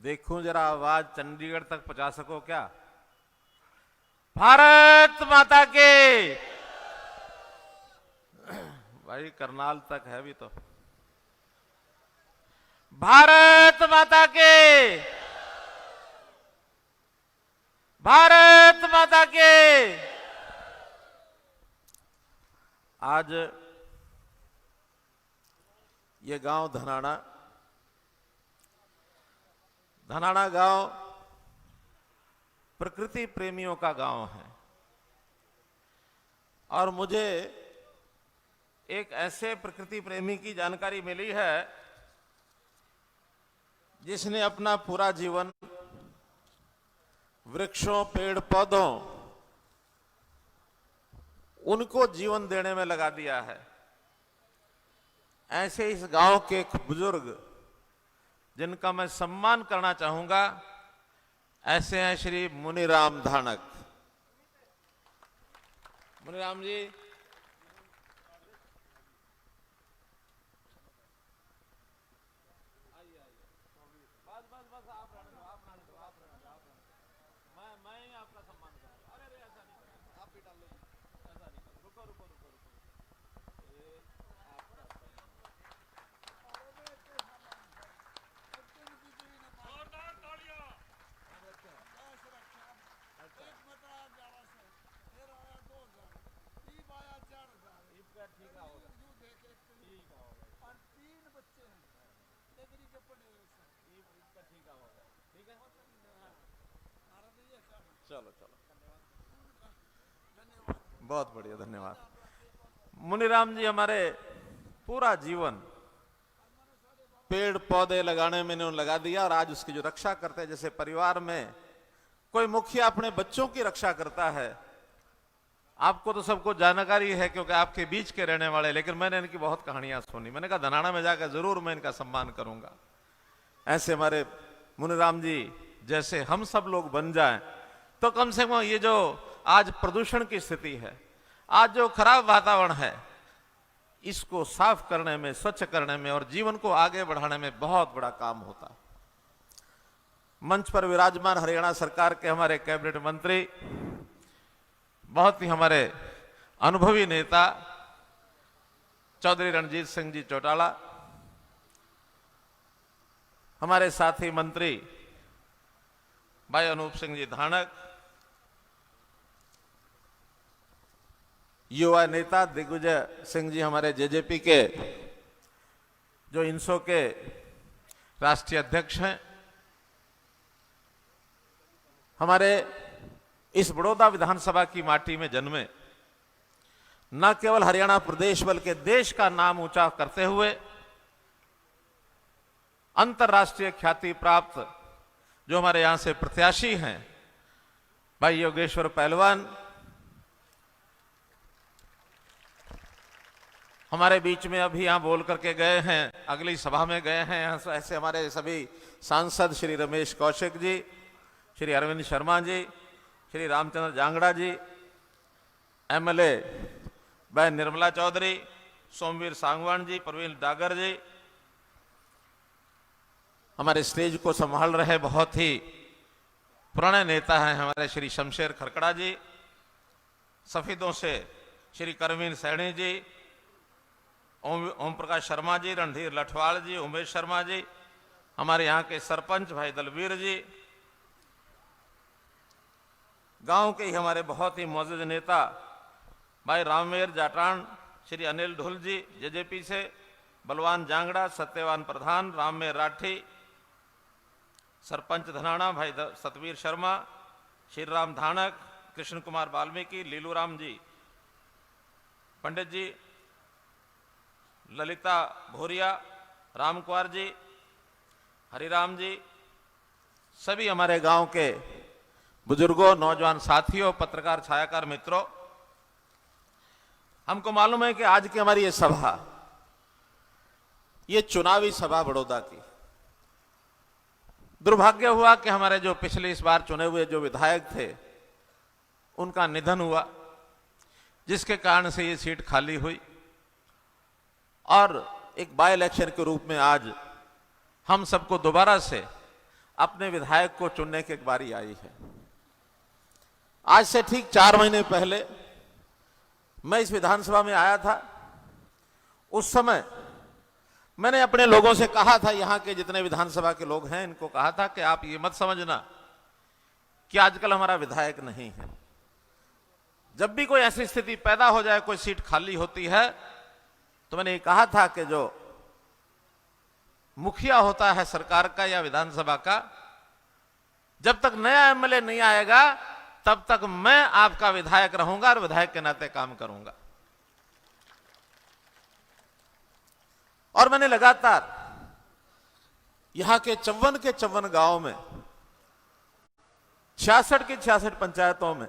देखूं, जरा आवाज चंडीगढ़ तक पहुंचा सको क्या? भारत माता के। भाई करनाल तक है भी तो। भारत माता के, भारत माता के। आज ये गांव धनाना गांव प्रकृति प्रेमियों का गांव है। और मुझे एक ऐसे प्रकृति प्रेमी की जानकारी मिली है जिसने अपना पूरा जीवन वृक्षों, पेड़ पौधों, उनको जीवन देने में लगा दिया है। ऐसे इस गांव के एक बुजुर्ग जिनका मैं सम्मान करना चाहूंगा, ऐसे हैं श्री मुनिराम धानक। मुनिराम जी, चलो चलो, बहुत बढ़िया, धन्यवाद। मुनिराम जी हमारे पूरा जीवन पेड़ पौधे लगाने में इन्होंने लगा दिया और आज उसकी जो रक्षा करते हैं, जैसे परिवार में कोई मुखिया अपने बच्चों की रक्षा करता है। आपको तो सबको जानकारी है क्योंकि आपके बीच के रहने वाले, लेकिन मैंने इनकी बहुत कहानियां सुनी। मैंने कहा धनाना में जाकर जरूर मैं इनका सम्मान करूंगा। ऐसे हमारे मुनिराम जी जैसे हम सब लोग बन जाएं तो कम से कम ये जो आज प्रदूषण की स्थिति है, आज जो खराब वातावरण है, इसको साफ करने में, स्वच्छ करने में और जीवन को आगे बढ़ाने में बहुत बड़ा काम होता है। मंच पर विराजमान हरियाणा सरकार के हमारे कैबिनेट मंत्री, बहुत ही हमारे अनुभवी नेता चौधरी रणजीत सिंह जी चौटाला, हमारे साथी मंत्री भाई अनूप सिंह जी धानक, युवा नेता दिग्विजय सिंह जी हमारे जेजेपी के जो इंसो के राष्ट्रीय अध्यक्ष हैं, हमारे इस बड़ौदा विधानसभा की माटी में जन्मे, न केवल हरियाणा प्रदेश बल्कि देश का नाम ऊंचा करते हुए अंतर्राष्ट्रीय ख्याति प्राप्त जो हमारे यहां से प्रत्याशी हैं भाई योगेश्वर पहलवान, हमारे बीच में अभी यहां बोल करके गए हैं, अगली सभा में गए हैं। ऐसे हमारे सभी सांसद श्री रमेश कौशिक जी, श्री अरविंद शर्मा जी, श्री रामचंद्र जांगड़ा जी, एमएलए बहन निर्मला चौधरी, सोमवीर सांगवान जी, प्रवीण डागर जी, हमारे स्टेज को संभाल रहे बहुत ही पुराने नेता हैं हमारे श्री शमशेर खरकड़ा जी, सफेदों से श्री करवीन सैनी जी, ओम प्रकाश शर्मा जी, रणधीर लठवाल जी, उमेश शर्मा जी, हमारे यहाँ के सरपंच भाई दलवीर जी, गांव के ही हमारे बहुत ही मौजूद नेता भाई रामवीर जाटान, श्री अनिल ढुल जी जेजेपी से, बलवान जांगड़ा, सत्यवान प्रधान, रामवीर राठी, सरपंच धनाना भाई सतवीर शर्मा, श्री राम धानक, कृष्ण कुमार वाल्मीकि, लीलू राम जी पंडित जी, ललिता भोरिया, राम कुमार जी, हरिराम जी, सभी हमारे गांव के बुजुर्गों, नौजवान साथियों, पत्रकार छायाकार मित्रों, हमको मालूम है कि आज की हमारी ये सभा, ये चुनावी सभा बड़ौदा की। दुर्भाग्य हुआ कि हमारे जो पिछले इस बार चुने हुए जो विधायक थे उनका निधन हुआ, जिसके कारण से ये सीट खाली हुई और एक बाय इलेक्शन के रूप में आज हम सबको दोबारा से अपने विधायक को चुनने की एक बारी आई है। आज से ठीक 4 महीने पहले मैं इस विधानसभा में आया था। उस समय मैंने अपने लोगों से कहा था, यहां के जितने विधानसभा के लोग हैं इनको कहा था कि आप ये मत समझना कि आजकल हमारा विधायक नहीं है। जब भी कोई ऐसी स्थिति पैदा हो जाए, कोई सीट खाली होती है, तो मैंने ये कहा था कि जो मुखिया होता है सरकार का या विधानसभा का, जब तक नया एमएलए नहीं आएगा तब तक मैं आपका विधायक रहूंगा और विधायक के नाते काम करूंगा। और मैंने लगातार यहां के 54 गांव में 66 की 66 पंचायतों में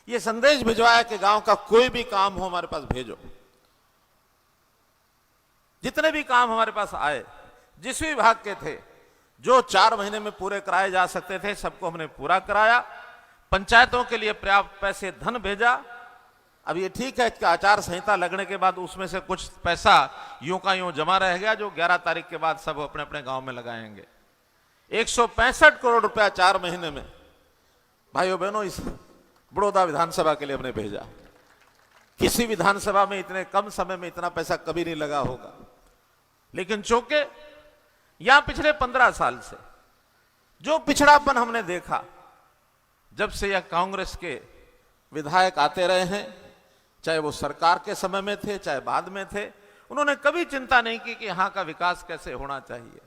यह संदेश भिजवाया कि गांव का कोई भी काम हो हमारे पास भेजो। जितने भी काम हमारे पास आए, जिस भी विभाग के थे, जो 4 महीने में पूरे कराए जा सकते थे, सबको हमने पूरा कराया। पंचायतों के लिए पर्याप्त पैसे धन भेजा। अब ये ठीक है कि आचार संहिता लगने के बाद उसमें से कुछ पैसा यूं का यूं जमा रह गया, जो 11 तारीख के बाद सब अपने अपने गांव में लगाएंगे। 165 करोड़ रुपया 4 महीने में भाइयों बहनों इस बड़ौदा विधानसभा के लिए हमने भेजा। किसी विधानसभा में इतने कम समय में इतना पैसा कभी नहीं लगा होगा। लेकिन चूंकि यहां पिछले 15 साल से जो पिछड़ापन हमने देखा, जब से यह कांग्रेस के विधायक आते रहे हैं, चाहे वो सरकार के समय में थे चाहे बाद में थे, उन्होंने कभी चिंता नहीं की कि यहां का विकास कैसे होना चाहिए।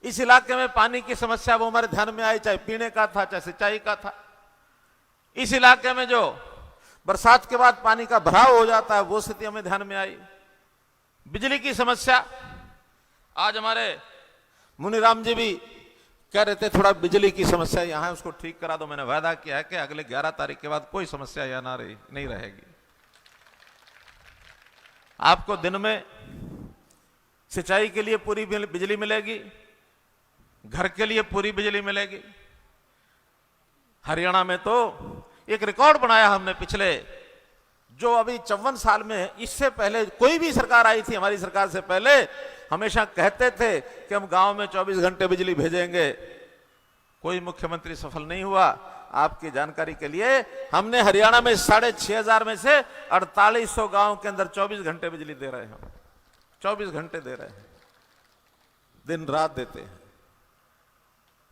इस इलाके में पानी की समस्या वो हमारे ध्यान में आई, चाहे पीने का था चाहे सिंचाई का था। इस इलाके में जो बरसात के बाद पानी का भराव हो जाता है, वो स्थिति हमें ध्यान में आई। बिजली की समस्या, आज हमारे मुनिराम जी भी कह रहे थे थोड़ा बिजली की समस्या यहां है, उसको ठीक करा दो। मैंने वादा किया है कि अगले 11 तारीख के बाद कोई समस्या यहां नहीं रहेगी। आपको दिन में सिंचाई के लिए पूरी बिजली मिलेगी, घर के लिए पूरी बिजली मिलेगी। हरियाणा में तो एक रिकॉर्ड बनाया हमने पिछले, जो अभी 54 साल में, इससे पहले कोई भी सरकार आई थी, हमारी सरकार से पहले हमेशा कहते थे कि हम गांव में 24 घंटे बिजली भेजेंगे। कोई मुख्यमंत्री सफल नहीं हुआ। आपकी जानकारी के लिए हमने हरियाणा में 6,500 में से 4800 गांव के अंदर 24 घंटे बिजली दे रहे हैं। 24 घंटे दे रहे हैं, दिन रात देते हैं।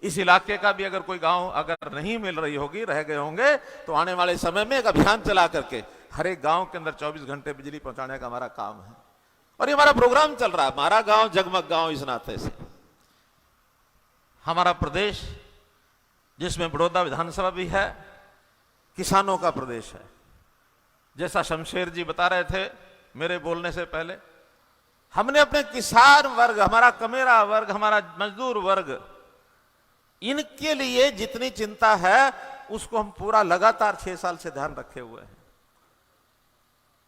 इस इलाके का भी अगर कोई गांव अगर नहीं मिल रही होगी, रह गए होंगे, तो आने वाले समय में एक अभियान चला करके हर एक गांव के अंदर 24 घंटे बिजली पहुंचाने का हमारा काम है। और ये हमारा प्रोग्राम चल रहा है, हमारा गांव जगमग गांव। इस नाते से हमारा प्रदेश, जिसमें बड़ौदा विधानसभा भी है, किसानों का प्रदेश है। जैसा शमशेर जी बता रहे थे मेरे बोलने से पहले, हमने अपने किसान वर्ग, हमारा कमेरा वर्ग, हमारा मजदूर वर्ग, इनके लिए जितनी चिंता है उसको हम पूरा लगातार 6 साल से ध्यान रखे हुए हैं।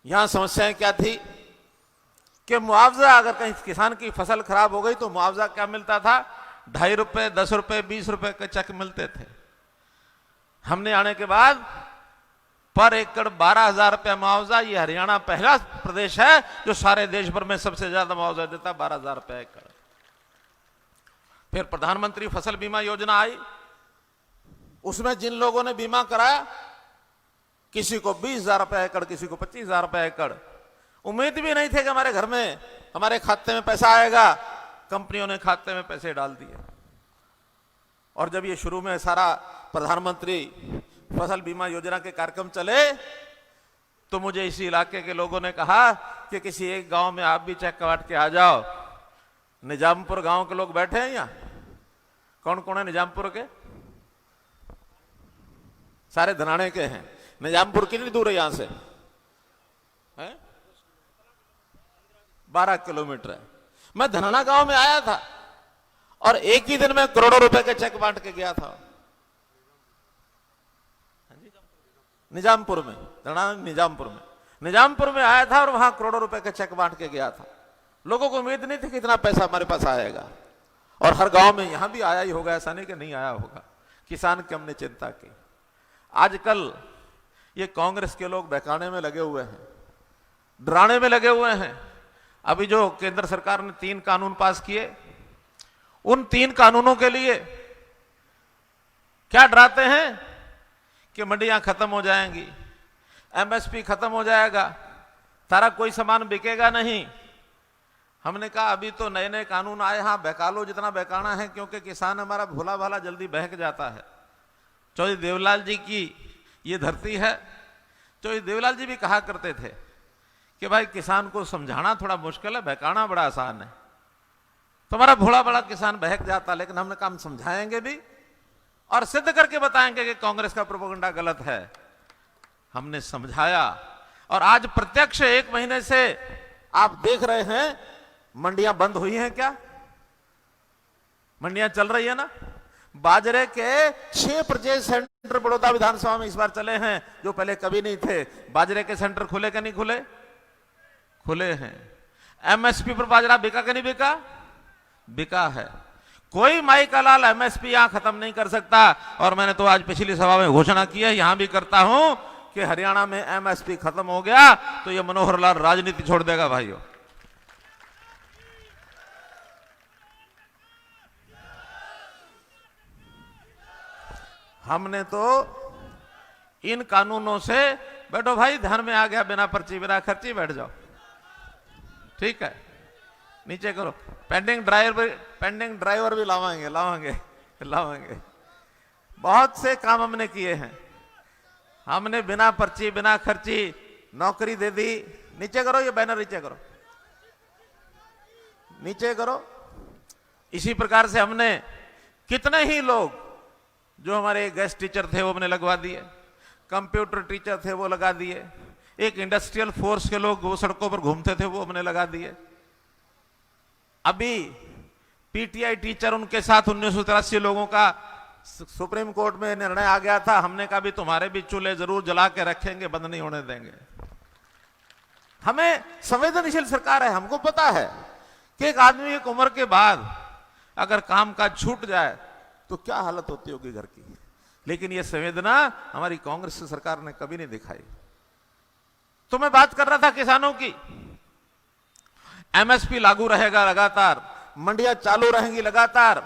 यहां समस्याएं क्या थी कि मुआवजा, अगर कहीं किसान की फसल खराब हो गई तो मुआवजा क्या मिलता था? 2.5 रुपए, 10 रुपए, 20 रुपए के चेक मिलते थे। हमने आने के बाद पर एकड़ 12,000 रुपया मुआवजा। ये हरियाणा पहला प्रदेश है जो सारे देश भर में सबसे ज्यादा मुआवजा देता, 12,000 रुपया एकड़। फिर प्रधानमंत्री फसल बीमा योजना आई, उसमें जिन लोगों ने बीमा कराया, किसी को 20,000 रुपया एकड़, किसी को 25,000 रुपया एकड़। उम्मीद भी नहीं थे कि हमारे घर में, हमारे खाते में पैसा आएगा। कंपनियों ने खाते में पैसे डाल दिए। और जब ये शुरू में सारा प्रधानमंत्री फसल बीमा योजना के कार्यक्रम चले, तो मुझे इसी इलाके के लोगों ने कहा कि किसी एक गांव में आप भी चेक काट के आ जाओ। निजामपुर गांव के लोग बैठे हैं यहाँ। कौन कौन है निजामपुर के? सारे धनाने के हैं। निजामपुर कितनी दूर है यहां से? 12 किलोमीटर है। मैं धनाना गांव में आया था और एक ही दिन में करोड़ों रुपए के चेक बांट के गया था। निजामपुर में, धनाना निजामपुर में आया था और वहां करोड़ों रुपए के चेक बांट के गया था। लोगों को उम्मीद नहीं थी कि इतना पैसा हमारे पास आएगा। और हर गांव में यहां भी आया ही होगा, ऐसा नहीं कि नहीं आया होगा। किसान की हमने चिंता की। आजकल ये कांग्रेस के लोग बहकाने में लगे हुए हैं, डराने में लगे हुए हैं। अभी जो केंद्र सरकार ने 3 कानून पास किए, उन 3 कानूनों के लिए क्या डराते हैं कि मंडियां खत्म हो जाएंगी, एमएसपी खत्म हो जाएगा, सारा कोई सामान बिकेगा नहीं। हमने कहा अभी तो नए नए कानून आए, हाँ बहका लो जितना बहकाना है, क्योंकि किसान हमारा भोला भाला जल्दी बहक जाता है। चौधरी देवलाल जी की ये धरती है। चौधरी देवलाल जी भी कहा करते थे कि भाई किसान को समझाना थोड़ा मुश्किल है, बहकाना बड़ा आसान है। तुम्हारा भोला बड़ा किसान बहक जाता, लेकिन हमने कहा हम समझाएंगे भी और सिद्ध करके बताएंगे कि कांग्रेस का प्रोपेगेंडा गलत है। हमने समझाया और आज प्रत्यक्ष 1 महीने से आप देख रहे हैं मंडियां बंद हुई हैं। क्या मंडियां चल रही है ना? बाजरे के 6 परचेज सेंटर बड़ौदा विधानसभा में इस बार चले हैं, जो पहले कभी नहीं थे। बाजरे के सेंटर खुले कि नहीं खुले? खुले हैं। एमएसपी पर बाजरा बिका कि नहीं बिका? बिका है। कोई माई का लाल एमएसपी यहां खत्म नहीं कर सकता। और मैंने तो आज पिछली सभा में घोषणा की है, यहां भी करता हूं कि हरियाणा में एमएसपी खत्म हो गया तो ये मनोहर लाल राजनीति छोड़ देगा भाइयों। हमने तो इन कानूनों से, बैठो भाई, ध्यान में आ गया, बिना पर्ची बिना खर्ची बैठ जाओ, ठीक है, नीचे करो। पेंडिंग ड्राइवर भी लावाएंगे। बहुत से काम हमने किए हैं। हमने बिना पर्ची बिना खर्ची नौकरी दे दी। नीचे करो, ये बैनर नीचे करो। इसी प्रकार से हमने कितने ही लोग, जो हमारे गेस्ट टीचर थे वो हमने लगवा दिए, कंप्यूटर टीचर थे वो लगा दिए, एक इंडस्ट्रियल फोर्स के लोग वो सड़कों पर घूमते थे वो हमने लगा दिए। अभी पीटीआई टीचर उनके साथ 1983 लोगों का सुप्रीम कोर्ट में निर्णय आ गया था। हमने कहा भी तुम्हारे भी चूल्हे जरूर जला के रखेंगे, बंद नहीं होने देंगे। हमें संवेदनशील सरकार है, हमको पता है कि एक आदमी एक उम्र के बाद अगर काम काज छूट जाए तो क्या हालत होती होगी घर की। लेकिन यह संवेदना हमारी कांग्रेस की सरकार ने कभी नहीं दिखाई। तो मैं बात कर रहा था किसानों की, एमएसपी लागू रहेगा लगातार, मंडियां चालू रहेंगी लगातार,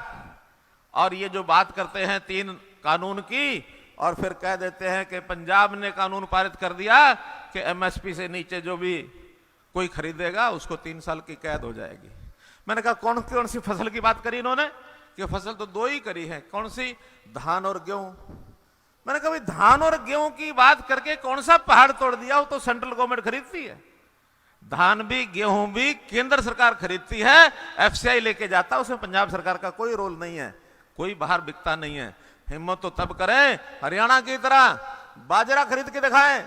और ये जो बात करते हैं 3 कानून की और फिर कह देते हैं कि पंजाब ने कानून पारित कर दिया कि एमएसपी से नीचे जो भी कोई खरीदेगा उसको 3 साल की कैद हो जाएगी। मैंने कहा कौन सी फसल की बात करी इन्होंने, कि फसल तो 2 ही करी है, कौन सी, धान और गेहूं। मैंने कहा भाई धान और गेहूं की बात करके कौन सा पहाड़ तोड़ दिया, वो तो सेंट्रल गवर्नमेंट खरीदती है। धान भी गेहूं भी केंद्र सरकार खरीदती है, एफसीआई लेके जाता है, उसमें पंजाब सरकार का कोई रोल नहीं है, कोई बाहर बिकता नहीं है। हिम्मत तो तब करें हरियाणा की तरह बाजरा खरीद के दिखाएं,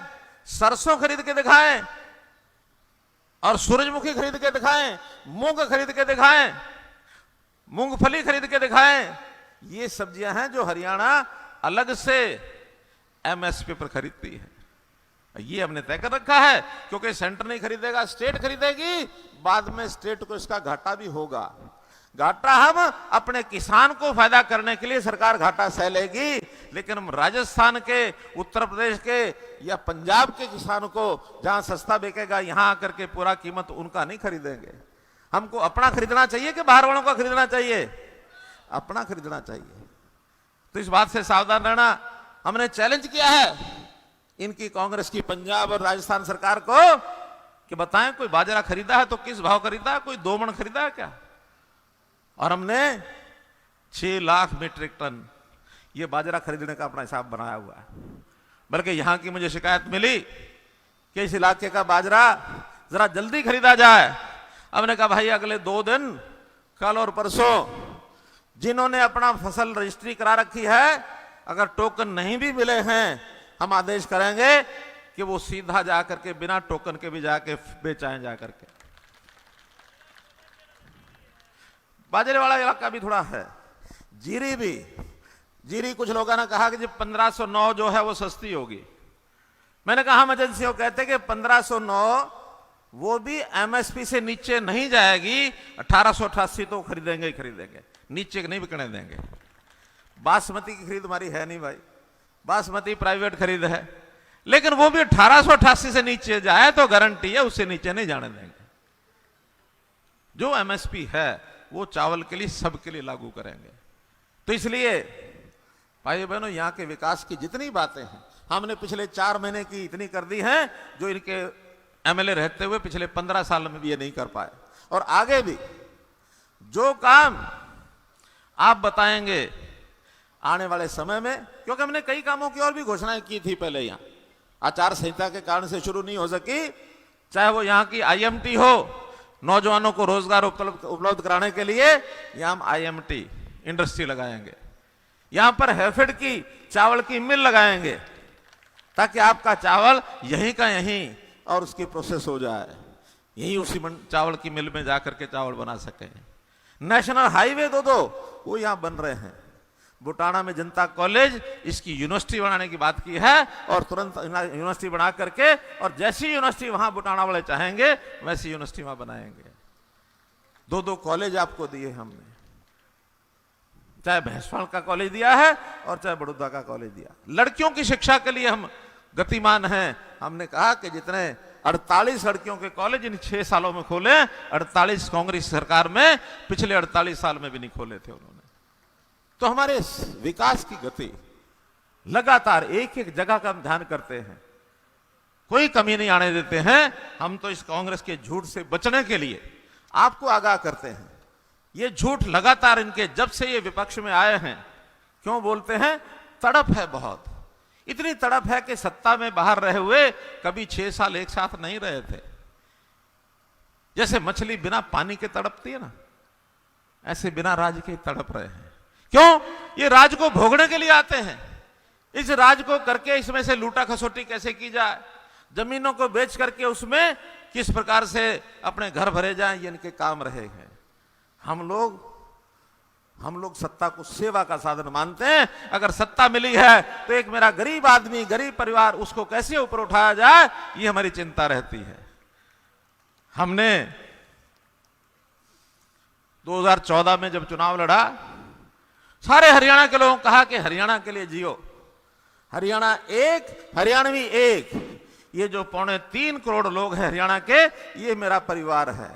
सरसों खरीद के दिखाएं, और सूरजमुखी खरीद के दिखाएं, मूंग खरीद के दिखाएं, मूंगफली खरीद के दिखाएं। ये सब्जियां हैं जो हरियाणा अलग से एमएसपी पर खरीदती है। ये हमने तय कर रखा है, क्योंकि सेंटर नहीं खरीदेगा, स्टेट खरीदेगी, बाद में स्टेट को इसका घाटा भी होगा। घाटा हम अपने किसान को फायदा करने के लिए सरकार घाटा सह लेगी, लेकिन हम राजस्थान के, उत्तर प्रदेश के या पंजाब के किसान को जहां सस्ता बिकेगा यहां आकर के पूरा कीमत उनका नहीं खरीदेंगे। हमको अपना खरीदना चाहिए कि बाहर वालों का खरीदना चाहिए? अपना खरीदना चाहिए। तो इस बात से सावधान रहना। हमने चैलेंज किया है इनकी कांग्रेस की पंजाब और राजस्थान सरकार को कि बताएं कोई बाजरा खरीदा है तो किस भाव खरीदा है, कोई 2 मन खरीदा है क्या? और हमने 6 लाख मीट्रिक टन ये बाजरा खरीदने का अपना हिसाब बनाया हुआ है। बल्कि यहां की मुझे शिकायत मिली कि इस इलाके का बाजरा जरा जल्दी खरीदा जाए। हमने कहा भाई अगले 2 दिन, कल और परसों, जिन्होंने अपना फसल रजिस्ट्री करा रखी है, अगर टोकन नहीं भी मिले हैं, हम आदेश करेंगे कि वो सीधा जाकर के बिना टोकन के भी जाके बेचाएं जाकर के। बाजरे वाला इलाका भी थोड़ा है, जीरी भी, जीरी कुछ लोगों ने कहा कि जब 1509 जो है वो सस्ती होगी। मैंने कहा हम एजेंसियों कहते कि 1509 वो भी एमएसपी से नीचे नहीं जाएगी, 1888 तो खरीदेंगे ही खरीदेंगे, नीचे नहीं बिकने देंगे। बासमती की खरीद हमारी है नहीं भाई, बासमती प्राइवेट खरीद है, लेकिन वो भी 1888 से नीचे जाए तो गारंटी है उससे नीचे नहीं जाने देंगे। जो एमएसपी है वो चावल के लिए, सबके लिए लागू करेंगे। तो इसलिए भाई बहनों, यहां के विकास की जितनी बातें हैं हमने पिछले 4 महीने की इतनी कर दी हैं, जो इनके एमएलए रहते हुए पिछले 15 साल में भी ये नहीं कर पाए। और आगे भी जो काम आप बताएंगे आने वाले समय में, क्योंकि हमने कई कामों की और भी घोषणाएं की थी पहले, यहां आचार संहिता के कारण से शुरू नहीं हो सकी, चाहे वो यहां की आईएमटी हो, नौजवानों को रोजगार उपलब्ध कराने के लिए यहां हम आईएमटी इंडस्ट्री लगाएंगे, यहां पर हैफेड की चावल की मिल लगाएंगे, ताकि आपका चावल यहीं का यहीं और उसकी प्रोसेस हो जाए, यही उसी चावल की मिल में जाकर के चावल बना सके। नेशनल हाईवे 2 वो यहां बन रहे हैं। बुटाना में जनता कॉलेज, इसकी यूनिवर्सिटी बनाने की बात की है, और तुरंत यूनिवर्सिटी बना करके, और जैसी यूनिवर्सिटी वहां बुटाना वाले चाहेंगे वैसी यूनिवर्सिटी वहां बनाएंगे। 2 कॉलेज आपको दिए हमने, चाहे भैंसवाल का कॉलेज दिया है और चाहे बड़ौदा का कॉलेज दिया। लड़कियों की शिक्षा के लिए हम गतिमान हैं। हमने कहा कि जितने 48 लड़कियों के कॉलेज इन 6 सालों में खोले, 48 कांग्रेस सरकार में पिछले 48 साल में भी नहीं खोले थे उन्होंने। तो हमारे विकास की गति लगातार एक जगह का हम ध्यान करते हैं, कोई कमी नहीं आने देते हैं। हम तो इस कांग्रेस के झूठ से बचने के लिए आपको आगाह करते हैं। ये झूठ लगातार इनके, जब से ये विपक्ष में आए हैं, क्यों बोलते हैं? तड़प है बहुत, इतनी तड़प है कि सत्ता में बाहर रहे हुए कभी 6 साल एक साथ नहीं रहे थे। जैसे मछली बिना पानी के तड़पती है ना, ऐसे बिना राज के तड़प रहे हैं। क्यों? ये राज को भोगने के लिए आते हैं। इस राज को करके इसमें से लूटा खसोटी कैसे की जाए, जमीनों को बेच करके उसमें किस प्रकार से अपने घर भरे जाएं, ये इनके काम रहे हैं। हम लोग हम लोग सत्ता को सेवा का साधन मानते हैं। अगर सत्ता मिली है तो एक मेरा गरीब आदमी, गरीब परिवार, उसको कैसे ऊपर उठाया जाए, ये हमारी चिंता रहती है। हमने 2014 में जब चुनाव लड़ा, सारे हरियाणा के लोगों ने कहा कि हरियाणा के लिए जियो, हरियाणा एक, हरियाणवी एक। ये जो 3.25 करोड़ लोग हैं हरियाणा के, ये मेरा परिवार है।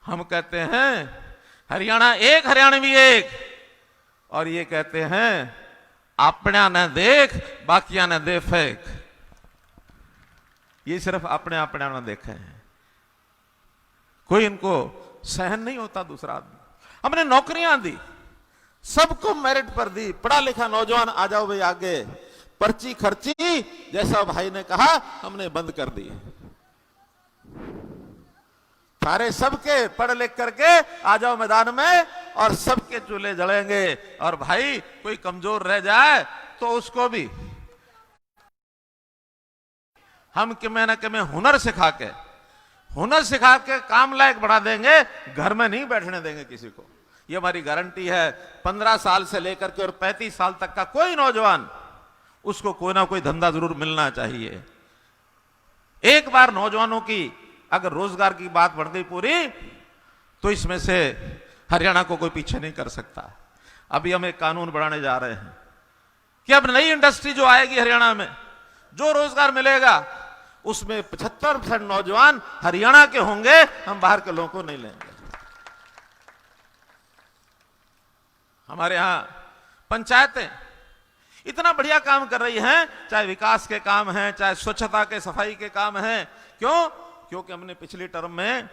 हम कहते हैं हरियाणा एक, हरियाणवी एक, और ये कहते हैं अपना न देख बाकिया न दे फेंक। ये सिर्फ अपने अपने न देखे हैं, कोई इनको सहन नहीं होता दूसरा आदमी। हमने नौकरियां दी, सबको मेरिट पर दी, पढ़ा लिखा नौजवान आ जाओ भाई आगे। पर्ची खर्ची जैसा भाई ने कहा हमने बंद कर दी। सारे सबके पढ़ लिख करके आ जाओ मैदान में और सबके चूल्हे जलेंगे। और भाई कोई कमजोर रह जाए तो उसको भी हम किमें न किमें हुनर सिखा के काम लायक बढ़ा देंगे, घर में नहीं बैठने देंगे किसी को। ये हमारी गारंटी है। 15 साल से लेकर के और 35 साल तक का कोई नौजवान, उसको कोई ना कोई धंधा जरूर मिलना चाहिए। एक बार नौजवानों की अगर रोजगार की बात बढ़ गई पूरी, तो इसमें से हरियाणा को कोई पीछे नहीं कर सकता। अभी हम एक कानून बढ़ाने जा रहे हैं कि अब नई इंडस्ट्री जो आएगी हरियाणा में, जो रोजगार मिलेगा उसमें 75% नौजवान हरियाणा के होंगे, हम बाहर के लोगों को नहीं लेंगे। हमारे यहां पंचायतें इतना बढ़िया काम कर रही हैं, चाहे विकास के काम हैं, चाहे स्वच्छता के, सफाई के काम हैं। क्यों? क्योंकि हमने पिछली टर्म में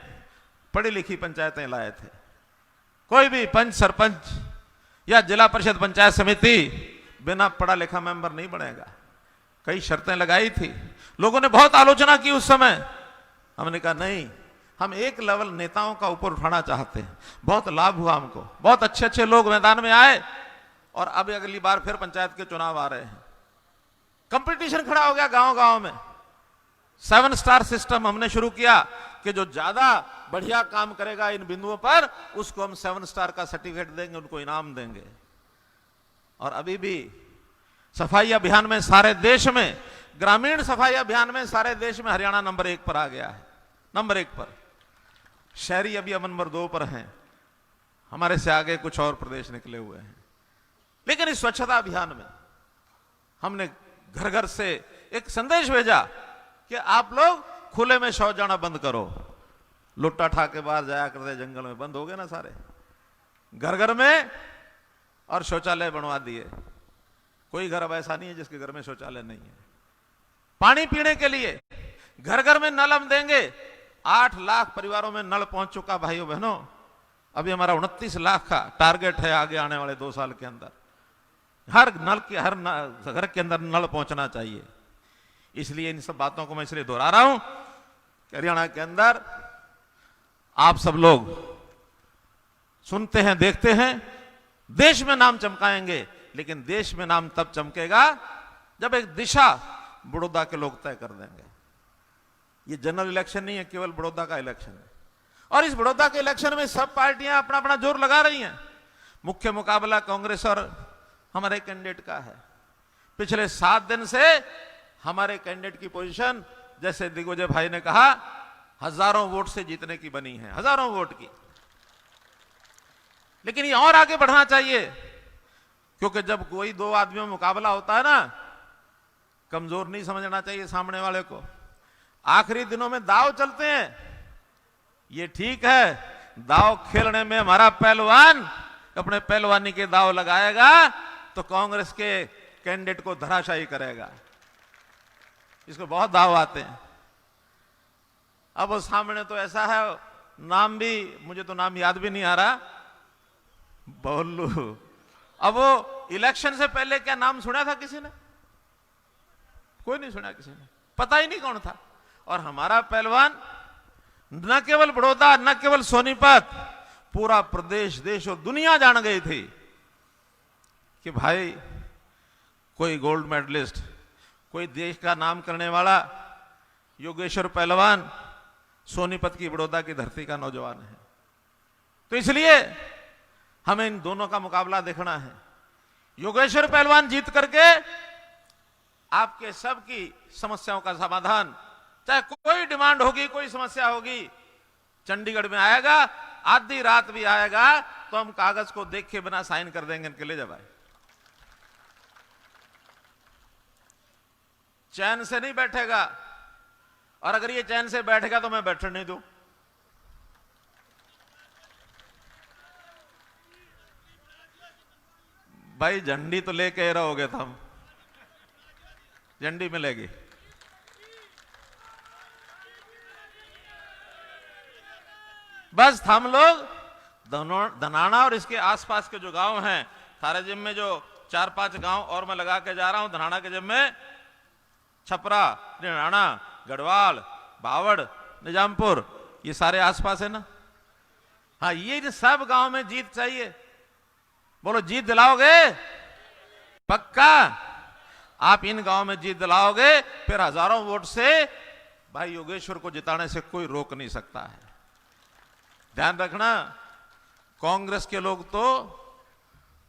पढ़ी लिखी पंचायतें लाए थे। कोई भी पंच, सरपंच या जिला परिषद पंचायत समिति बिना पढ़ा लिखा मेंबर नहीं बनेगा। कई शर्तें लगाई थी, लोगों ने बहुत आलोचना की उस समय। हमने कहा नहीं, हम एक लेवल नेताओं का ऊपर उठाना चाहते हैं। बहुत लाभ हुआ हमको, बहुत अच्छे अच्छे लोग मैदान में आए। और अब अगली बार फिर पंचायत के चुनाव आ रहे हैं, कंपटीशन खड़ा हो गया गांव गांव में। 7 स्टार सिस्टम हमने शुरू किया कि जो ज्यादा बढ़िया काम करेगा इन बिंदुओं पर, उसको हम 7 स्टार का सर्टिफिकेट देंगे, उनको इनाम देंगे। और अभी भी सफाई अभियान में सारे देश में, ग्रामीण सफाई अभियान में सारे देश में हरियाणा नंबर 1 पर आ गया है, नंबर 1 पर। शहरी अभी अब नंबर 2 पर हैं, हमारे से आगे कुछ और प्रदेश निकले हुए हैं। लेकिन इस स्वच्छता अभियान में हमने घर घर से एक संदेश भेजा कि आप लोग खुले में शौच जाना बंद करो। लुट्टा ठा के बाहर जाया करते जंगल में, बंद हो गए ना सारे। घर घर में और शौचालय बनवा दिए। कोई घर अब ऐसा नहीं है जिसके घर में शौचालय नहीं है। पानी पीने के लिए घर घर में नल हम देंगे। 8 लाख परिवारों में नल पहुंच चुका भाइयों बहनों। अभी हमारा 29 लाख का टारगेट है आगे आने वाले 2 साल के अंदर। हर घर के अंदर नल पहुंचना चाहिए। इसलिए इन सब बातों को मैं इसलिए दोहरा रहा हूं कि हरियाणा के अंदर आप सब लोग सुनते हैं, देखते हैं, देश में नाम चमकाएंगे। लेकिन देश में नाम तब चमकेगा जब एक दिशा बड़ौदा के लोग तय कर देंगे। ये जनरल इलेक्शन नहीं है, केवल बड़ौदा का इलेक्शन है। और इस बड़ौदा के इलेक्शन में सब पार्टियां अपना अपना जोर लगा रही हैं। मुख्य मुकाबला कांग्रेस और हमारे कैंडिडेट का है। पिछले 7 दिन से हमारे कैंडिडेट की पोजीशन, जैसे दिग्विजय भाई ने कहा, हजारों वोट से जीतने की बनी है, हजारों वोट की। लेकिन ये और आगे बढ़ना चाहिए, क्योंकि जब कोई 2 आदमियों में मुकाबला होता है ना, कमजोर नहीं समझना चाहिए सामने वाले को। आखिरी दिनों में दाव चलते हैं, ये ठीक है। दाव खेलने में हमारा पहलवान अपने पहलवानी के दाव लगाएगा तो कांग्रेस के कैंडिडेट को धराशायी करेगा। इसको बहुत दाव आते हैं। अब वो सामने तो ऐसा है, नाम भी, मुझे तो नाम याद भी नहीं आ रहा, बोलू। अब वो इलेक्शन से पहले क्या नाम सुना था किसी ने? कोई नहीं सुना, किसी ने पता ही नहीं कौन था। और हमारा पहलवान न केवल बड़ौदा, न केवल सोनीपत, पूरा प्रदेश, देश और दुनिया जान गई थी कि भाई कोई गोल्ड मेडलिस्ट, कोई देश का नाम करने वाला योगेश्वर पहलवान सोनीपत की, बड़ौदा की धरती का नौजवान है। तो इसलिए हमें इन दोनों का मुकाबला देखना है। योगेश्वर पहलवान जीत करके आपके सबकी समस्याओं का समाधान, चाहे कोई डिमांड होगी, कोई समस्या होगी, चंडीगढ़ में आएगा, आधी रात भी आएगा तो हम कागज को देख के बिना साइन कर देंगे इनके लिए। जब आए चैन से नहीं बैठेगा, और अगर ये चैन से बैठेगा तो मैं बैठने नहीं दूं। भाई झंडी तो लेके रहोगे तुम, झंडी मिलेगी। बस हम लोग धनाना और इसके आसपास के जो गांव हैं, थारे जिम में जो 4-5 गांव और मैं लगा के जा रहा हूं, धनाना के जिम में छपरा, निराना, गढ़वाल, बावड़, निजामपुर, ये सारे आसपास है ना। हाँ, ये सब गांव में जीत चाहिए। बोलो जीत दिलाओगे? पक्का? आप इन गांव में जीत दिलाओगे, फिर हजारों वोट से भाई योगेश्वर को जिताने से कोई रोक नहीं सकता है। ध्यान रखना, कांग्रेस के लोग तो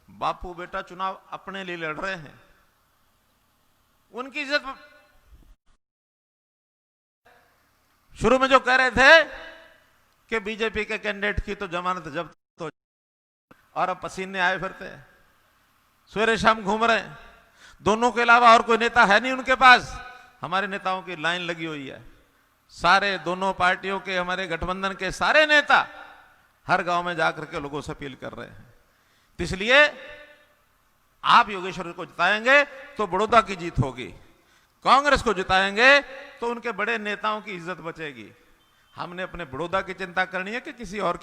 बापू बेटा चुनाव अपने लिए लड़ रहे हैं, उनकी इज्जत। शुरू में जो कह रहे थे कि बीजेपी के कैंडिडेट की तो जमानत जब्त, तो और अब पसीने आए फिरते हैं, सवेरे शाम घूम रहे हैं। दोनों के अलावा और कोई नेता है नहीं उनके पास। हमारे नेताओं की लाइन लगी हुई है, सारे दोनों पार्टियों के, हमारे गठबंधन के सारे नेता हर गांव में जाकर के लोगों से अपील कर रहे हैं। तो इसलिए आप योगेश्वर को जिताएंगे तो बड़ौदा की जीत होगी, कांग्रेस को जिताएंगे तो उनके बड़े नेताओं की इज्जत बचेगी। हमने अपने बड़ौदा की चिंता करनी है कि किसी और